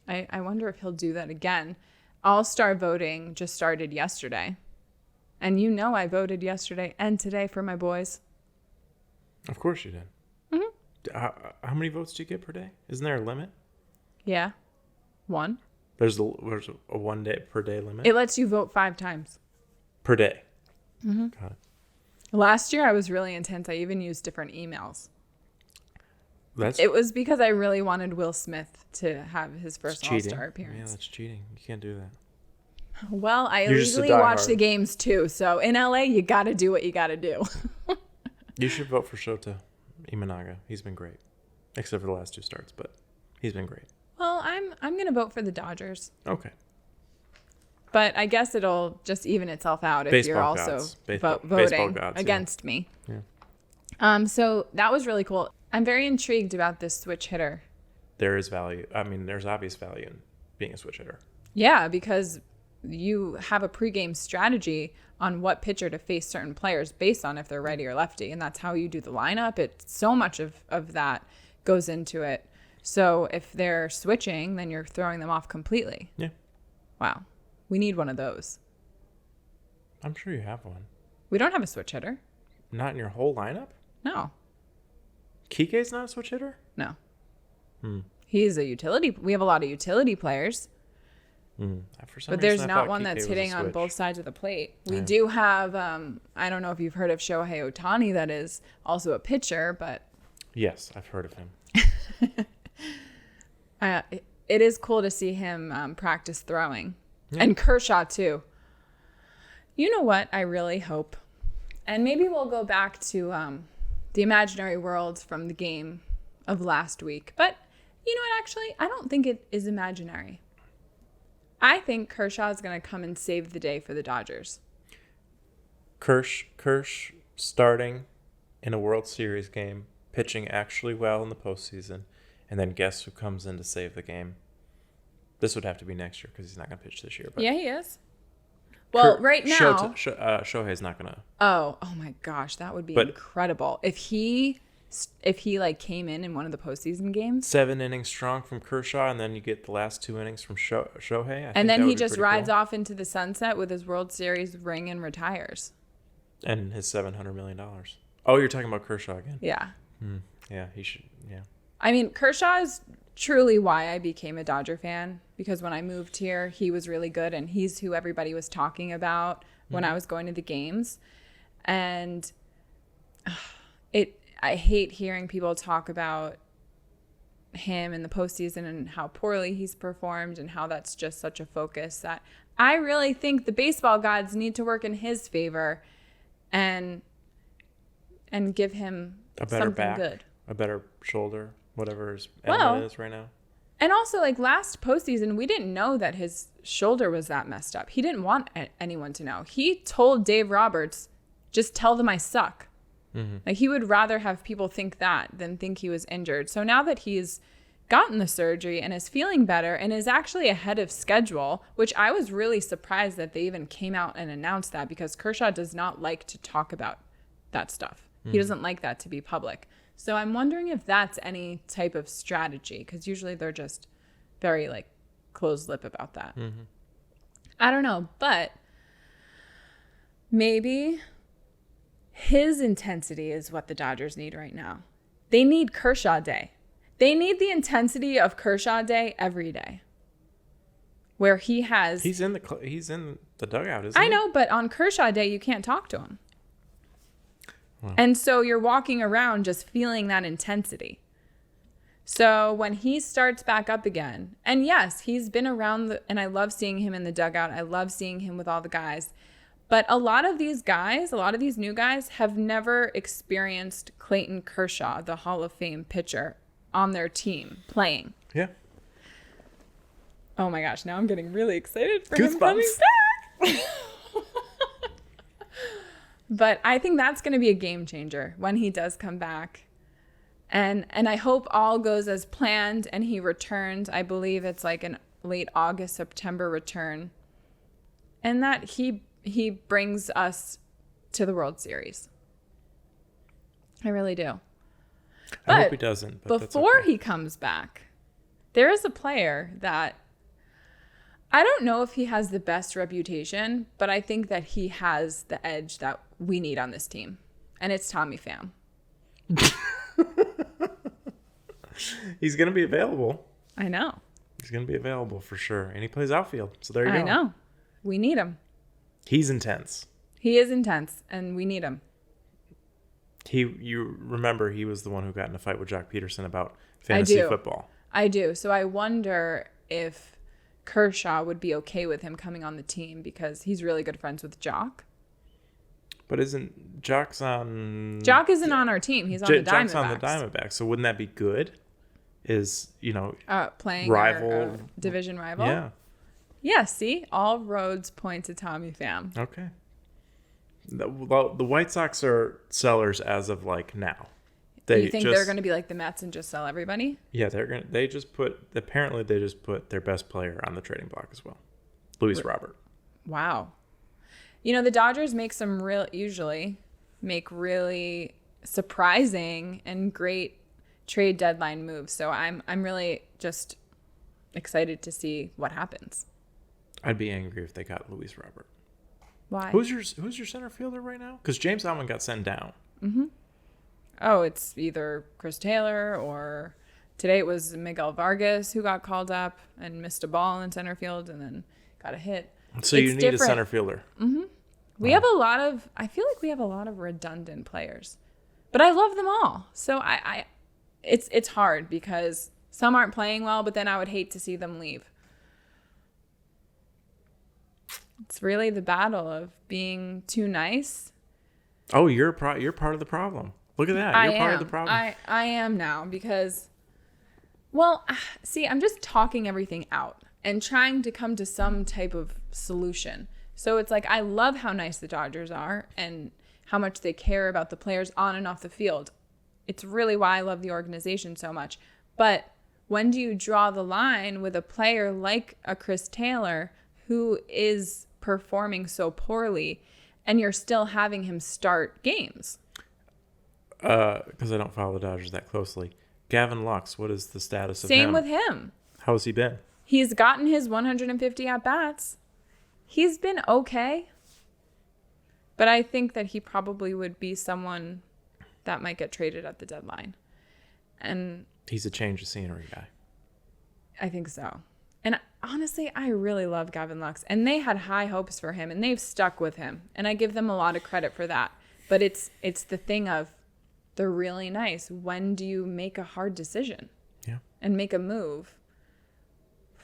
I wonder if he'll do that again. All-star voting just started yesterday. And you know I voted yesterday and today for my boys. Of course you did. Mm-hmm. How many votes do you get per day? Isn't there a limit? Yeah. One. There's a 1 day per day limit? It lets you vote 5 times. Per day. Mm-hmm. Got it. Last year I was really intense. I even used different emails. It It was because I really wanted Will Smith to have his first All-Star appearance. Yeah, that's cheating. You can't do that. Well, I You're just a illegally watch diehard. the games too. So in LA, you got to do what you got to do. You should vote for Shota Imanaga. He's been great. Except for the last 2 starts, but he's been great. Well, I'm going to vote for the Dodgers. Okay. But I guess it'll just even itself out if Baseball you're also gods. Baseball voting gods, yeah. against me. Yeah. So that was really cool. I'm very intrigued about this switch hitter. There is value. I mean, there's obvious value in being a switch hitter. Yeah, because you have a pregame strategy on what pitcher to face certain players based on if they're righty or lefty. And that's how you do the lineup. It's so much of that goes into it. So if they're switching, then you're throwing them off completely. Yeah. Wow. We need one of those. I'm sure you have one. We don't have a switch hitter. Not in your whole lineup? No. Kike's not a switch hitter? No. He's a utility. We have a lot of utility players. For some But there's reason, I not thought one Kike that's was a hitting on switch. both sides of the plate. We Yeah. do have, I don't know if you've heard of Shohei Ohtani, that is also a pitcher, but Yes, I've heard of him. it is cool to see him practice throwing. Yeah. And Kershaw, too. You know what I really hope? And maybe we'll go back to the imaginary world from the game of last week. But you know what, actually? I don't think it is imaginary. I think Kershaw is going to come and save the day for the Dodgers. Kersh starting in a World Series game, pitching actually well in the postseason, and then guess who comes in to save the game? This would have to be next year because he's not going to pitch this year. But Yeah, he is. Well, right now. Shohei's not going to. Oh my gosh, that would be incredible if he like came in one of the postseason games. 7 innings strong from Kershaw, and then you get the last 2 innings from Shohei. And then he just rides off into the sunset with his World Series ring and retires. And his $700 million. Oh, you're talking about Kershaw again? Yeah. Yeah, he should. Yeah. I mean, Kershaw is truly why I became a Dodger fan, because when I moved here, he was really good, and he's who everybody was talking about when I was going to the games. And I hate hearing people talk about him in the postseason and how poorly he's performed and how that's just such a focus that I really think the baseball gods need to work in his favor and give him A better something back, good. a better shoulder, whatever his element is right now. And also, like, last postseason, we didn't know that his shoulder was that messed up. He didn't want anyone to know. He told Dave Roberts, just tell them I suck. Like, he would rather have people think that than think he was injured. So now that he's gotten the surgery and is feeling better and is actually ahead of schedule, which I was really surprised that they even came out and announced that, because Kershaw does not like to talk about that stuff. He doesn't like that to be public. So I'm wondering if that's any type of strategy, because usually they're just very like closed lip about that. I don't know, but maybe his intensity is what the Dodgers need right now. They need Kershaw Day. They need the intensity of Kershaw Day every day, where he has. He's in the dugout, isn't he? I know, but on Kershaw Day, you can't talk to him. And so you're walking around just feeling that intensity. So when he starts back up again, and yes, he's been around, and I love seeing him in the dugout. I love seeing him with all the guys. But a lot of these new guys have never experienced Clayton Kershaw, the Hall of Fame pitcher, on their team playing. Yeah. Oh my gosh, now I'm getting really excited for him coming back. But I think that's going to be a game changer when he does come back. And I hope all goes as planned and he returns. I believe it's like an late August, September return. And that he brings us to the World Series. I really do. I hope he doesn't. But before he comes back, there is a player that I don't know if he has the best reputation, but I think that he has the edge that we need on this team. And it's Tommy Pham. He's going to be available. I know. He's going to be available for sure. And he plays outfield. So there you go. I know. We need him. He's intense. He is intense, and we need him. You remember he was the one who got in a fight with Jock Peterson about fantasy football. I do. So I wonder if Kershaw would be okay with him coming on the team because he's really good friends with Jock. But isn't Jock's on... Jock isn't on our team. He's on the Diamondbacks. Jock's on the Diamondbacks. So wouldn't that be good? Playing rival... division rival? Yeah. Yeah, see? All roads point to Tommy Pham. Okay. Well, the White Sox are sellers as of like now. You think they're going to be like the Mets and just sell everybody? Yeah, they just put their best player on the trading block as well. Luis Robert. Wow. The Dodgers usually make really surprising and great trade deadline moves. So I'm really just excited to see what happens. I'd be angry if they got Luis Robert. Why? Who's your center fielder right now? Because James Allen got sent down. Mm-hmm. Oh, it's either Chris Taylor or today it was Miguel Vargas who got called up and missed a ball in center field and then got a hit. So you need a center fielder. Mm-hmm. I feel like we have a lot of redundant players, but I love them all. So it's hard because some aren't playing well, but then I would hate to see them leave. It's really the battle of being too nice. Oh, you're part of the problem. Look at that. You're part of the problem. I am now because, well, see, I'm just talking everything out and trying to come to some type of solution. So it's like I love how nice the Dodgers are and how much they care about the players on and off the field. It's really why I love the organization so much. But when do you draw the line with a player like a Chris Taylor who is performing so poorly and you're still having him start games? Because I don't follow the Dodgers that closely. Gavin Lux, what is the status of him? Same with him. How's he been? He's gotten his 150 at-bats. He's been okay. But I think that he probably would be someone that might get traded at the deadline. And he's a change of scenery guy. I think so. And honestly, I really love Gavin Lux. And they had high hopes for him, and they've stuck with him. And I give them a lot of credit for that. But it's the thing of they're really nice. When do you make a hard decision? Yeah. And make a move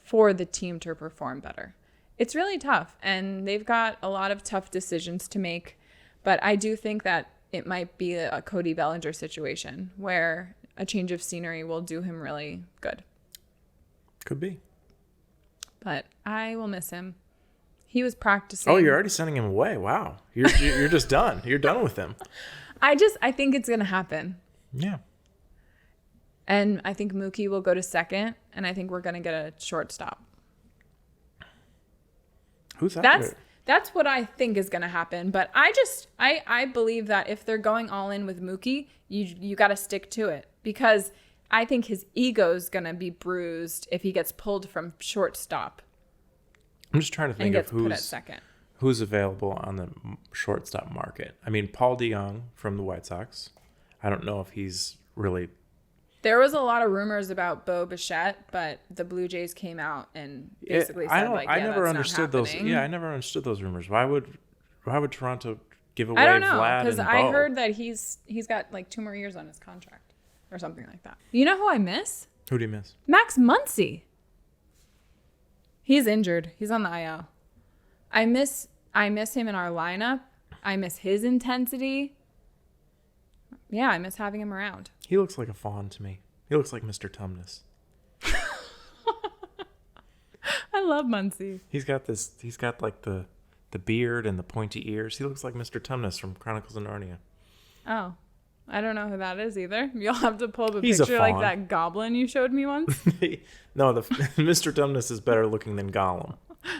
for the team to perform better? It's really tough. And they've got a lot of tough decisions to make. But I do think that it might be a Cody Bellinger situation where a change of scenery will do him really good. Could be. But I will miss him. He was practicing. Oh, you're already sending him away. Wow. You're just done. You're done with him. I think it's going to happen. Yeah. And I think Mookie will go to second, and I think we're going to get a shortstop. Who's that? That's what I think is going to happen. But I believe that if they're going all in with Mookie, you got to stick to it, because I think his ego's going to be bruised if he gets pulled from shortstop. I'm just trying to think of put at second. Who's available on the shortstop market. I mean, Paul DeJong from the White Sox. I don't know if he's really... There was a lot of rumors about Bo Bichette, but the Blue Jays came out and basically said, I never understood those. Yeah, I never understood those rumors. Why would Toronto give away Vlad and Bo? I don't know, because I heard that he's got like 2 more years on his contract or something like that. You know who I miss? Who do you miss? Max Muncy. He's injured. He's on the IL. I miss him in our lineup. I miss his intensity. Yeah, I miss having him around. He looks like a fawn to me. He looks like Mr. Tumnus. I love Muncy. He's got like the beard and the pointy ears. He looks like Mr. Tumnus from Chronicles of Narnia. Oh, I don't know who that is either. You'll have to pull up a He's picture a like that goblin you showed me once. No, Mr. Tumnus is better looking than Gollum.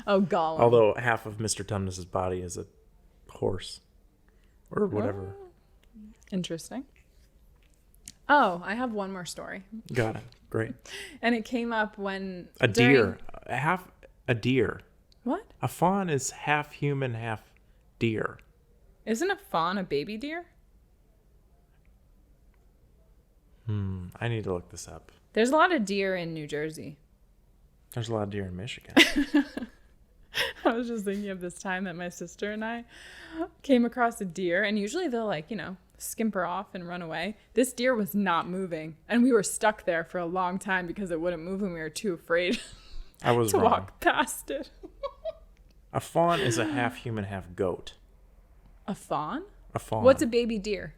Oh, Gollum. Although half of Mr. Tumnus's body is a horse or whatever. Interesting. Oh, I have one more story. Got it. Great. And it came up when... deer. A deer. What? A fawn is half human, half deer. Isn't a fawn a baby deer? I need to look this up. There's a lot of deer in New Jersey. There's a lot of deer in Michigan. I was just thinking of this time that my sister and I came across a deer, and usually they'll skimper off and run away. This deer was not moving, and we were stuck there for a long time because it wouldn't move and we were too afraid I was to wrong. walk past it. A fawn is a half human, half goat. A fawn? A fawn. What's a baby deer?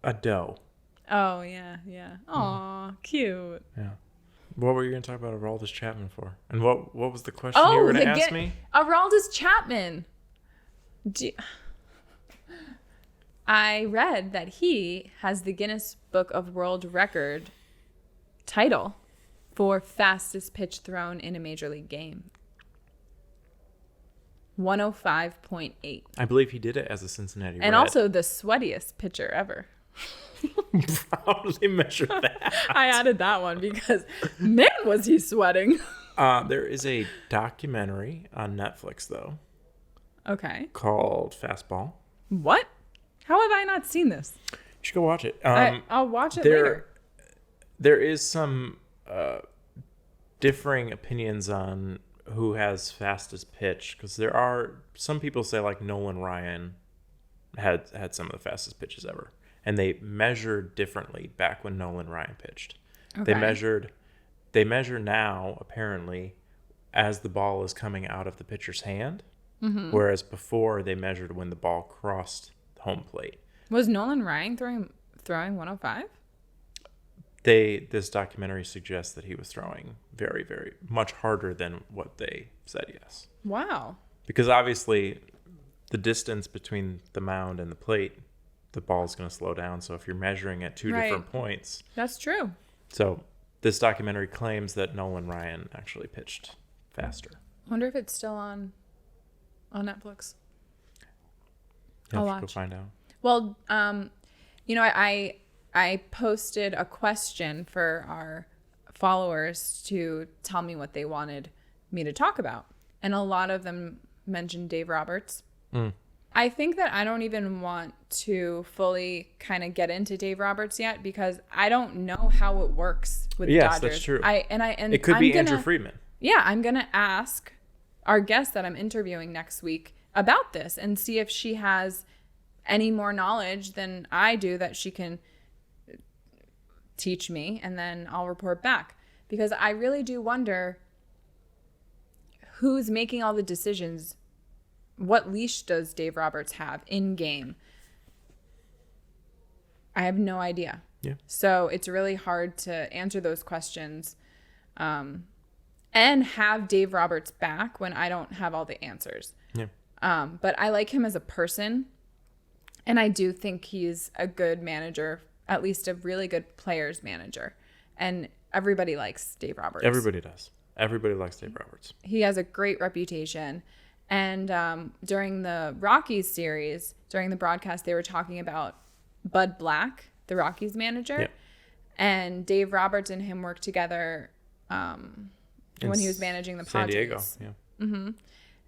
A doe. Oh, yeah. Aw, cute. Yeah. What were you going to talk about Aroldis Chapman for? And what was the question you were going to ask me? Aroldis Chapman. I read that he has the Guinness Book of World Record title for fastest pitch thrown in a major league game. 105.8. I believe he did it as a Cincinnati Red. And also the sweatiest pitcher ever. How do they measure that? I added that one because, man, was he sweating. There is a documentary on Netflix, though. Okay. Called Fastball. What? How have I not seen this? You should go watch it. I'll watch it later. There is some differing opinions on who has fastest pitch, because there are some people say like Nolan Ryan had some of the fastest pitches ever. And they measured differently back when Nolan Ryan pitched. Okay. They measure now, apparently, as the ball is coming out of the pitcher's hand, whereas before they measured when the ball crossed the home plate. Was Nolan Ryan throwing 105? This documentary suggests that he was throwing very, very much harder than what they said, yes. Wow. Because obviously the distance between the mound and the plate, the ball is going to slow down. So if you're measuring at two different points. That's true. So this documentary claims that Nolan Ryan actually pitched faster. I wonder if it's still on Netflix. I'll watch. Go find out. Well, I posted a question for our followers to tell me what they wanted me to talk about. And a lot of them mentioned Dave Roberts. I think that I don't even want to fully kind of get into Dave Roberts yet because I don't know how it works with the Dodgers. Yes, that's true. And it could be Andrew Friedman. Yeah, I'm going to ask our guest that I'm interviewing next week about this and see if she has any more knowledge than I do that she can teach me, and then I'll report back. Because I really do wonder who's making all the decisions. What leash does Dave Roberts have in game? I have no idea. Yeah. So it's really hard to answer those questions and have Dave Roberts back when I don't have all the answers. Yeah. But I like him as a person, and I do think he's a good manager, at least a really good players manager. And everybody likes Dave Roberts. Everybody does. Everybody likes Dave Roberts. He has a great reputation. And during the Rockies series, during the broadcast, they were talking about Bud Black, the Rockies manager. Yeah. And Dave Roberts and him worked together when he was managing the San Padres. Diego, yeah.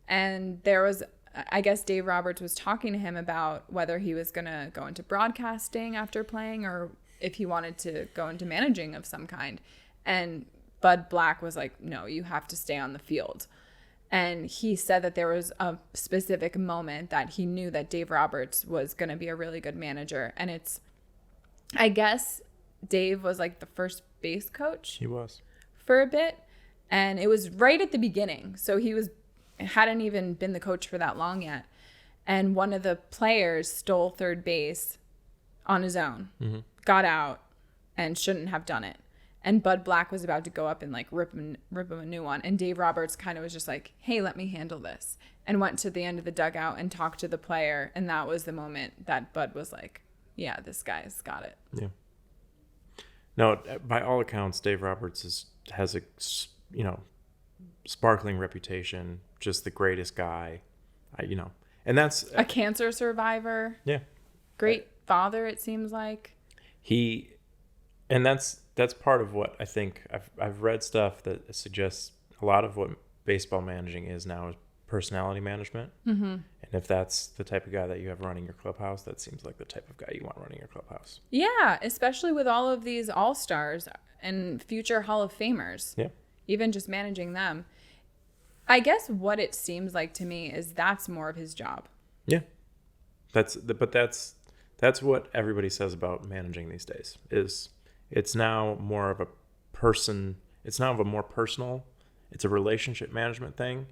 And there was, I guess Dave Roberts was talking to him about whether he was going to go into broadcasting after playing or if he wanted to go into managing of some kind. And Bud Black was like, no, you have to stay on the field. And he said that there was a specific moment that he knew that Dave Roberts was going to be a really good manager. And it's, I guess Dave was like the first base coach. He was. For a bit. And it was right at the beginning. So he hadn't even been the coach for that long yet. And one of the players stole third base on his own, got out, and shouldn't have done it. And Bud Black was about to go up and like rip him a new one. And Dave Roberts kind of was just like, hey, let me handle this. And went to the end of the dugout and talked to the player. And that was the moment that Bud was like, yeah, this guy's got it. Yeah. No, by all accounts, Dave Roberts has a, sparkling reputation, just the greatest guy, and that's a cancer survivor. Yeah. Great father, it seems like. And that's part of what I think I've read stuff that suggests a lot of what baseball managing is now is personality management. And if that's the type of guy that you have running your clubhouse, that seems like the type of guy you want running your clubhouse. Yeah, especially with all of these all-stars and future Hall of Famers. Yeah. Even just managing them. I guess what it seems like to me is that's more of his job. Yeah. That's what everybody says about managing these days is it's now more of a person. It's now of a more personal. It's a relationship management thing,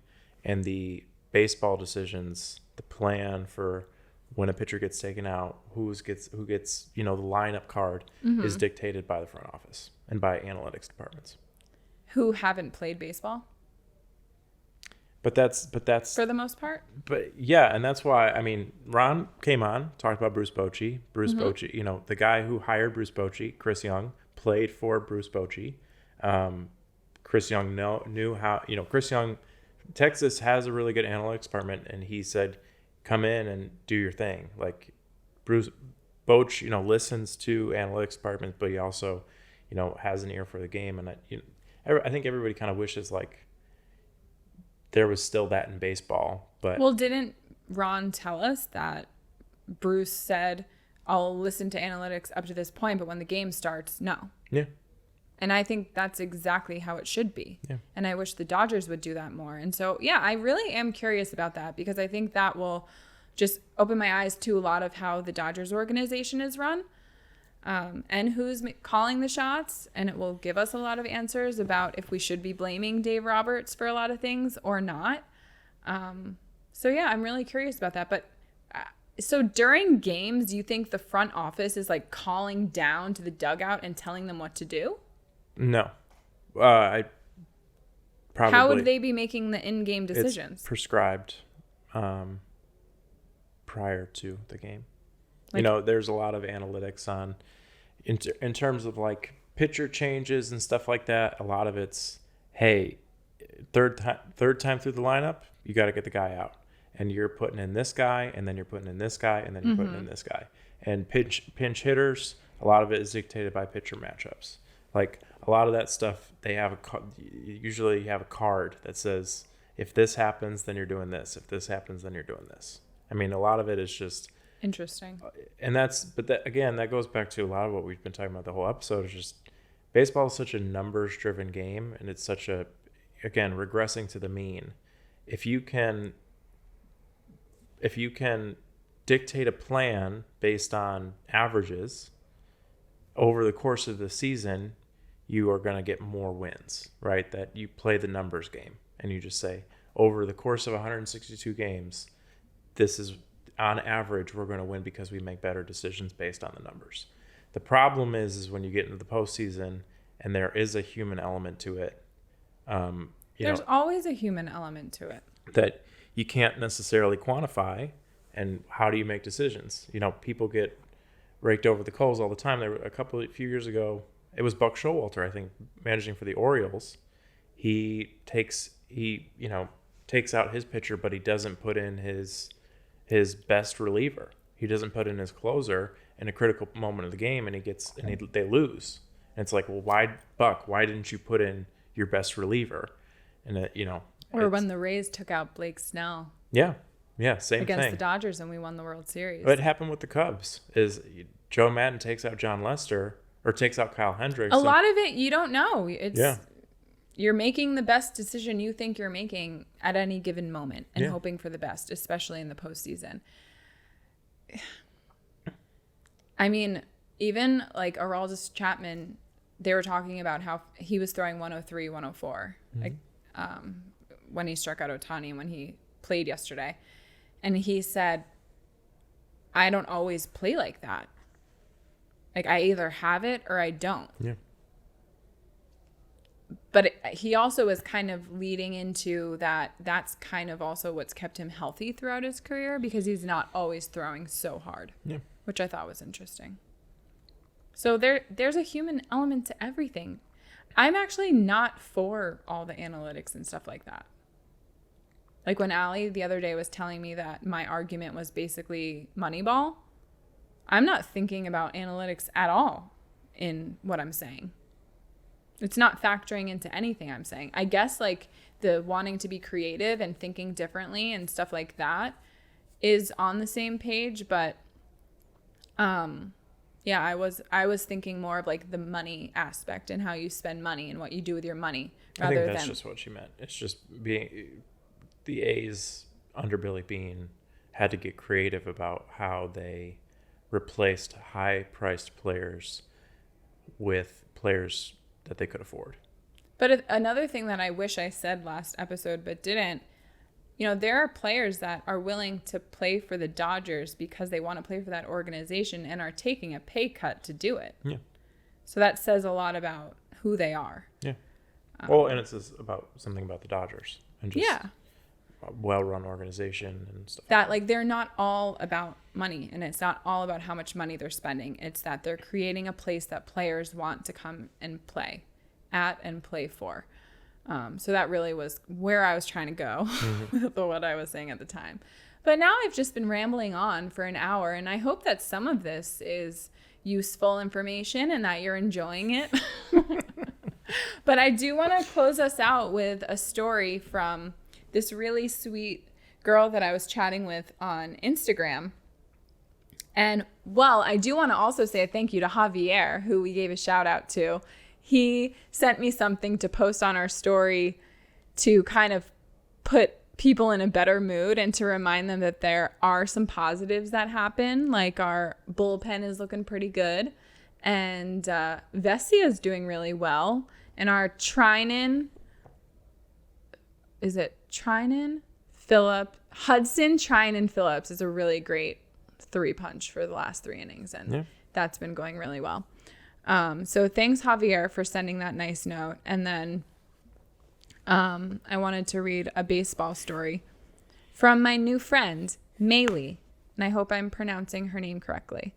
and the baseball decisions, the plan for when a pitcher gets taken out, who gets the lineup card is dictated by the front office and by analytics departments who haven't played baseball. But that's for the most part. But yeah, and that's why Ron came on, talked about Bruce Bochy. Bruce Bochy, the guy who hired Bruce Bochy, Chris Young, played for Bruce Bochy. Chris Young knew how. Chris Young, Texas has a really good analytics department, and he said, "Come in and do your thing." Like Bruce Boch, listens to analytics departments, but he also, has an ear for the game, and I think everybody kind of wishes like there was still that in baseball. But well, didn't Ron tell us that Bruce said, I'll listen to analytics up to this point, but when the game starts, no. Yeah. And I think that's exactly how it should be. Yeah. And I wish the Dodgers would do that more. And so, yeah, I really am curious about that because I think that will just open my eyes to a lot of how the Dodgers organization is run. And who's calling the shots, and it will give us a lot of answers about if we should be blaming Dave Roberts for a lot of things or not. So yeah, I'm really curious about that. But so during games, do you think the front office is like calling down to the dugout and telling them what to do? No, I probably. How would they be making the in-game decisions? It's prescribed prior to the game. There's a lot of analytics on, in terms of like pitcher changes and stuff like that. A lot of it's, hey, third time through the lineup, you got to get the guy out, and you're putting in this guy, and then you're putting in this guy, and then you're putting in this guy. And pinch hitters, a lot of it is dictated by pitcher matchups. Like a lot of that stuff, they have usually you have a card that says if this happens, then you're doing this. If this happens, then you're doing this. A lot of it is just. Interesting. And that goes back to a lot of what we've been talking about the whole episode is just baseball is such a numbers driven game, and it's such a, again, regressing to the mean. If you can dictate a plan based on averages over the course of the season, you are going to get more wins, right? That you play the numbers game and you just say over the course of 162 games, this is on average, we're going to win because we make better decisions based on the numbers. The problem is when you get into the postseason and there is a human element to it. There's always a human element to it. That you can't necessarily quantify. And how do you make decisions? People get raked over the coals all the time. There were a few years ago, it was Buck Showalter, I think, managing for the Orioles. he takes out his pitcher, but he doesn't put in his best reliever. He doesn't put in his closer in a critical moment of the game, and they lose. And it's like, well, why didn't you put in your best reliever? And or when the Rays took out Blake Snell. Yeah, same against thing. the Dodgers, and we won the World Series. What happened with the Cubs is Joe Madden takes out John Lester or takes out Kyle Hendricks. A lot of it you don't know. You're making the best decision you think you're making at any given moment and hoping for the best, especially in the postseason. I mean, even like Aroldis Chapman, they were talking about how he was throwing 103, 104, like when he struck out Ohtani when he played yesterday. And he said, I don't always play like that. Like, I either have it or I don't. Yeah. But he also is kind of leading into that. That's kind of also what's kept him healthy throughout his career, because he's not always throwing so hard, which I thought was interesting. So there's a human element to everything. I'm actually not for all the analytics and stuff like that. Like when Allie the other day was telling me that my argument was basically Moneyball, I'm not thinking about analytics at all in what I'm saying. It's not factoring into anything I'm saying. I guess like the wanting to be creative and thinking differently and stuff like that is on the same page, but yeah, I was thinking more of like the money aspect and how you spend money and what you do with your money. I think that's just what she meant. It's just being the A's under Billy Beane had to get creative about how they replaced high-priced players with players that they could afford. But another thing that I wish I said last episode but didn't, there are players that are willing to play for the Dodgers because they want to play for that organization and are taking a pay cut to do it. Yeah. So that says a lot about who they are. Yeah. And it says something about the Dodgers and just a well-run organization and stuff. That like they're not all about money, and it's not all about how much money they're spending. It's that they're creating a place that players want to come and play at and play for. So that really was where I was trying to go with what I was saying at the time. But now I've just been rambling on for an hour, and I hope that some of this is useful information and that you're enjoying it. But I do want to close us out with a story from this really sweet girl that I was chatting with on Instagram. And, well, I do want to also say a thank you to Javier, who we gave a shout out to. He sent me something to post on our story to kind of put people in a better mood and to remind them that there are some positives that happen. Like our bullpen is looking pretty good, and Vesia is doing really well. And our Hudson Trinan Phillips is a really great 3-punch for the last 3 innings, and that's been going really well. So thanks, Javier, for sending that nice note. And then I wanted to read a baseball story from my new friend, Maylee, and I hope I'm pronouncing her name correctly.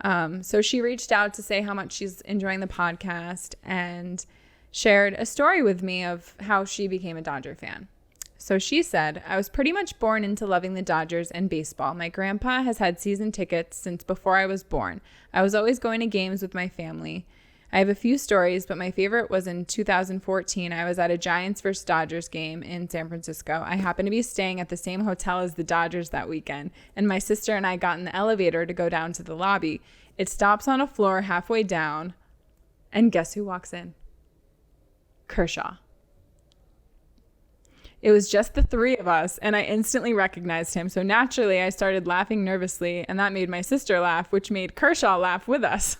So she reached out to say how much she's enjoying the podcast and shared a story with me of how she became a Dodger fan. So she said, I was pretty much born into loving the Dodgers and baseball. My grandpa has had season tickets since before I was born. I was always going to games with my family. I have a few stories, but my favorite was in 2014. I was at a Giants vs. Dodgers game in San Francisco. I happened to be staying at the same hotel as the Dodgers that weekend, and my sister and I got in the elevator to go down to the lobby. It stops on a floor halfway down, and guess who walks in? Kershaw. It was just the 3 of us, and I instantly recognized him. So naturally, I started laughing nervously, and that made my sister laugh, which made Kershaw laugh with us.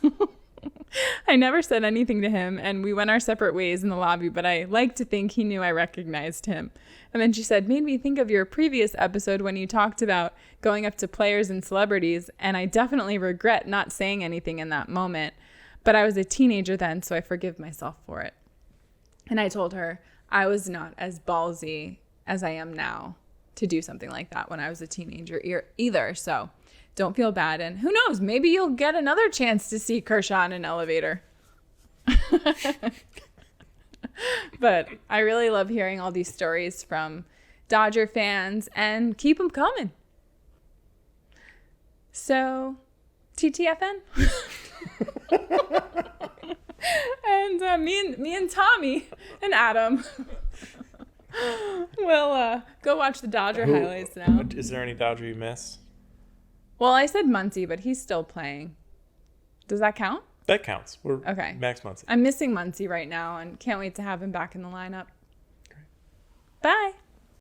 I never said anything to him, and we went our separate ways in the lobby, but I like to think he knew I recognized him. And then she said, made me think of your previous episode when you talked about going up to players and celebrities, and I definitely regret not saying anything in that moment. But I was a teenager then, so I forgive myself for it. And I told her I was not as ballsy as I am now to do something like that when I was a teenager either. So don't feel bad. And who knows, maybe you'll get another chance to see Kershaw in an elevator. But I really love hearing all these stories from Dodger fans, and keep them coming. So, TTFN. And me and Tommy and Adam will go watch the Dodger highlights now. Is there any Dodger you miss? Well, I said Muncy, but he's still playing. Does that count? That counts. We're Okay. Max Muncy. I'm missing Muncy right now and can't wait to have him back in the lineup. Great. Bye.